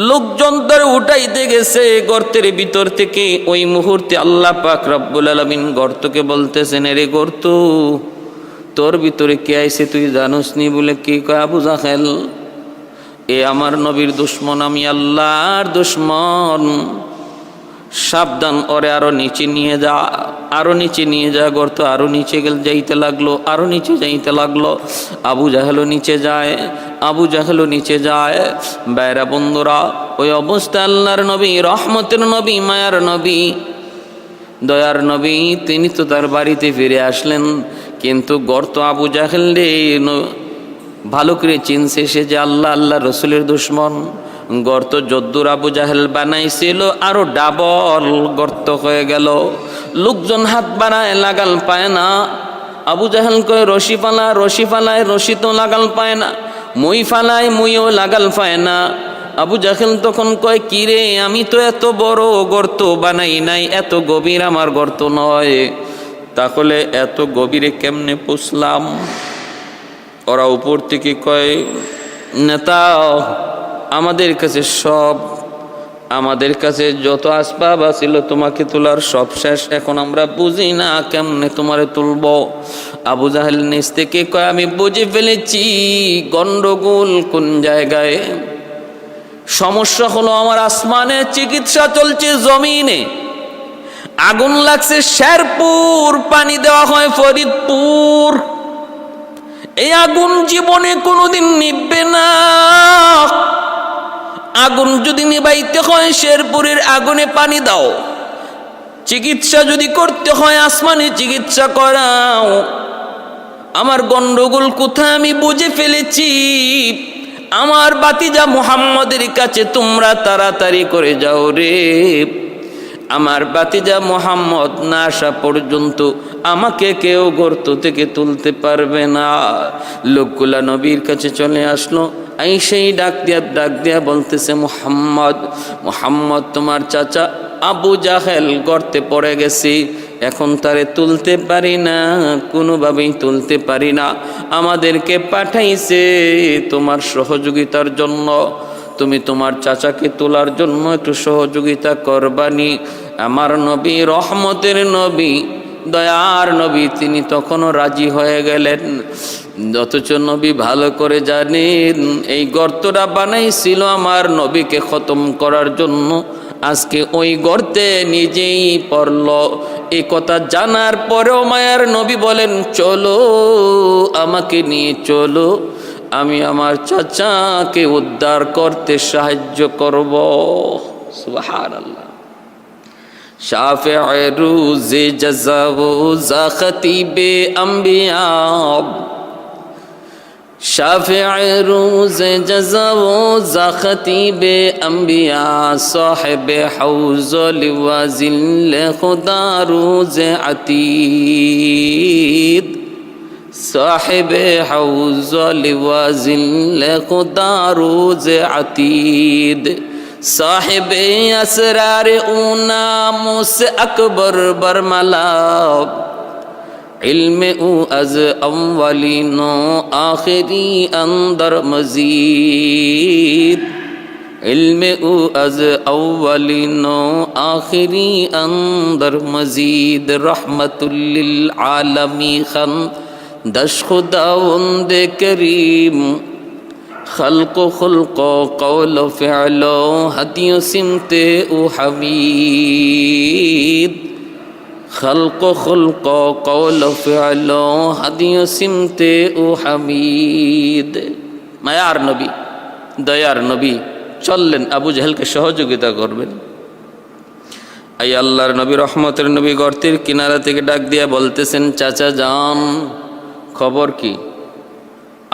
লোকজন ধরে উঠাইতে গেছে গর্তের ভিতর থেকে। ওই মুহূর্তে আল্লাহ পাক রব্বুল আলামিন গর্তকে বলতেছেন, রে গর্ত, তোর ভিতরে কে আইছে তুই জানোস নি? বলে কি কয় আবু জাহেল, এ আমার নবীর দুশ্মন, আমি আল্লাহর দুশ্মন, সাবধান, ওরে আরো নিচে নিয়ে যা, আরো নিচে নিয়ে যা। গর্ত আরো নিচে যাইতে লাগলো, আরো নিচে যাইতে লাগলো। আবু জাহেলও নিচে যায়, আবু জাহেলও নিচে যায়। বাইরা বন্ধুরা, ওই অবস্থা আল্লাহর নবী, রহমতের নবী, মায়ার নবী, দয়ার নবী, তিনি তো তার বাড়িতে ফিরে আসলেন। কিন্তু গর্ত আবু জাহেল রে ভালো করে চিনছে সে যে আল্লাহ রসুলের দুশ্মন। গর্ত যদ্দুর আবু জাহেল বানাইছিল আরো ডাবল গর্ত হয়ে গেল। লোকজন হাত বাড়ায়, লাগাল পায় না। আবু জাহেল কয়, রশি ফালায়, রশি ফালায়, রশি তো লাগাল পায় না, মই ফালায়, মইও লাগাল পায় না। আবু জাহেল তখন কয়, কি রে, আমি তো এত বড় গর্ত বানাই নাই, এত গভীর আমার গর্ত নয়, তাহলে এত গভীরে কেমনে পুষলাম? ওরা উপর থেকে কয়, নেতা, আমাদের কাছে সব, আমাদের কাছে যত আসবাব আছিল তোমাকে তোলার সব শেষ, এখন আমরা বুঝি না কেমনে তোমারে তুলব। আবু জাহেল নিচ থেকে কয়, আমি বুঝে ফেলেছি গন্ডগোল কোন জায়গায়। সমস্যা হলো আমার আসমানে চিকিৎসা চলছে, জমিনে আগুন লাগছে শেরপুর, পানি দেওয়া হয় ফরিদপুর। এই আগুন জীবনে কোনোদিন নিভবে না। আগুন যদি নিভাইতে হয় শেরপুরের আগুনে পানি দাও, চিকিৎসা যদি করতে হয় আসমানে চিকিৎসা করাও। আমার গন্ডগোল কোথায় আমি বুঝে ফেলেছি। আমার বাতিজা মুহাম্মদের কাছে তোমরা তাড়াতাড়ি করে যাও রে। আমার বাতিজা মুহাম্মদ না আসা পর্যন্ত আমাকে কেউ গর্ত থেকে তুলতে পারবে না। লোকগুলা নবীর কাছে চলে আসলো, সেই ডাক দিয়া বলতেছে, মুহাম্মদ, মুহাম্মদ, তোমার চাচা আবু জাহেল গর্তে পড়ে গেছে, এখন তারে তুলতে পারি না, কোনোভাবেই তুলতে পারি না। আমাদেরকে পাঠাইছে তোমার সহযোগিতার জন্য, তুমি তোমার চাচাকে তোলার জন্য একটু সহযোগিতা করবানি। আমার নবী, রহমতের নবী, দয়ার নবী, তিনি তখনও রাজি হয়ে গেলেন। অথচ নবী ভালো করে জানেন এই গর্তটা বানাইছিল আমার নবীকে খতম করার জন্য। আজকে ওই গর্তে নিজেই পড়ল। এই কথা জানার পরেও মায়ার নবী বলেন, চলো, আমাকে নিয়ে চলো, আমি আমার চাচাকে উদ্ধার করতে সাহায্য করব। সুবহানাল্লাহ। শাফি'য়ে রুজে জাযা ও খতিবে আম্বিয়া, शाफ़िअ रोज़ जज़ा व ख़तीब अंबिया साहिब हौज़ लिवाज़िल खुदा रोज़ अतीद साहिब हौज़ लिवाज़िल खुदा रोज़ अतीद साहिब असरार ऊना मुस अकबर बरमला इल्म उ अज अव्वलिनो आखिरी अंदर मजीद इल्म उ अज अव्वलिनो आखिरी अंदर मजीद रहमतुल्लिल आलमी खन दश खुदावंद करीम खल्क़ो खुल्क़ो कौलो फ़िअलो हदियो सिमते उ हमीद खल्क़ो खुल्क़ो कौलो फ़िअलो हदियो सिमते उ हमीद। मायार नबी दयार नबी चललेन आबू जहलके सहयोगिता करबेन। आय आल्लाहर नबी रहमतेर नबी गर्तेर किनारा थेके डाक दिया बोलतेছেন चाचा जान खबर की?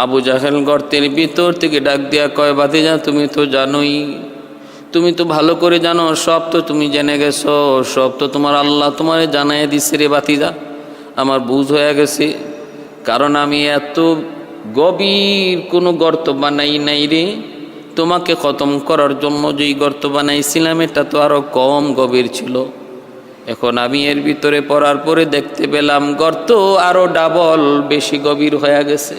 आबू জাহেল গর্তের ভিতর থেকে ডাক দিয়া কয় ভাতিজা তুমি তো জানোই, তুমি তো ভালো করে জানো, সব তো তুমি জেনে গেছো, সব তো তোমার আল্লাহ তোমারে জানায় দিছে রে ভাতিজা। আমার বুঝ হয়ে গেছে, কারণ আমি এত গভীর কোনো গর্ত বানাই নাই রে। তোমাকে খতম করার জন্য যেই গর্ত বানাইছিলাম এটা তো আরো কম গভীর ছিল। এখন আমি এর ভিতরে পড়ার পরে দেখতে পেলাম গর্ত আরো ডাবল বেশি গভীর হয়ে গেছে।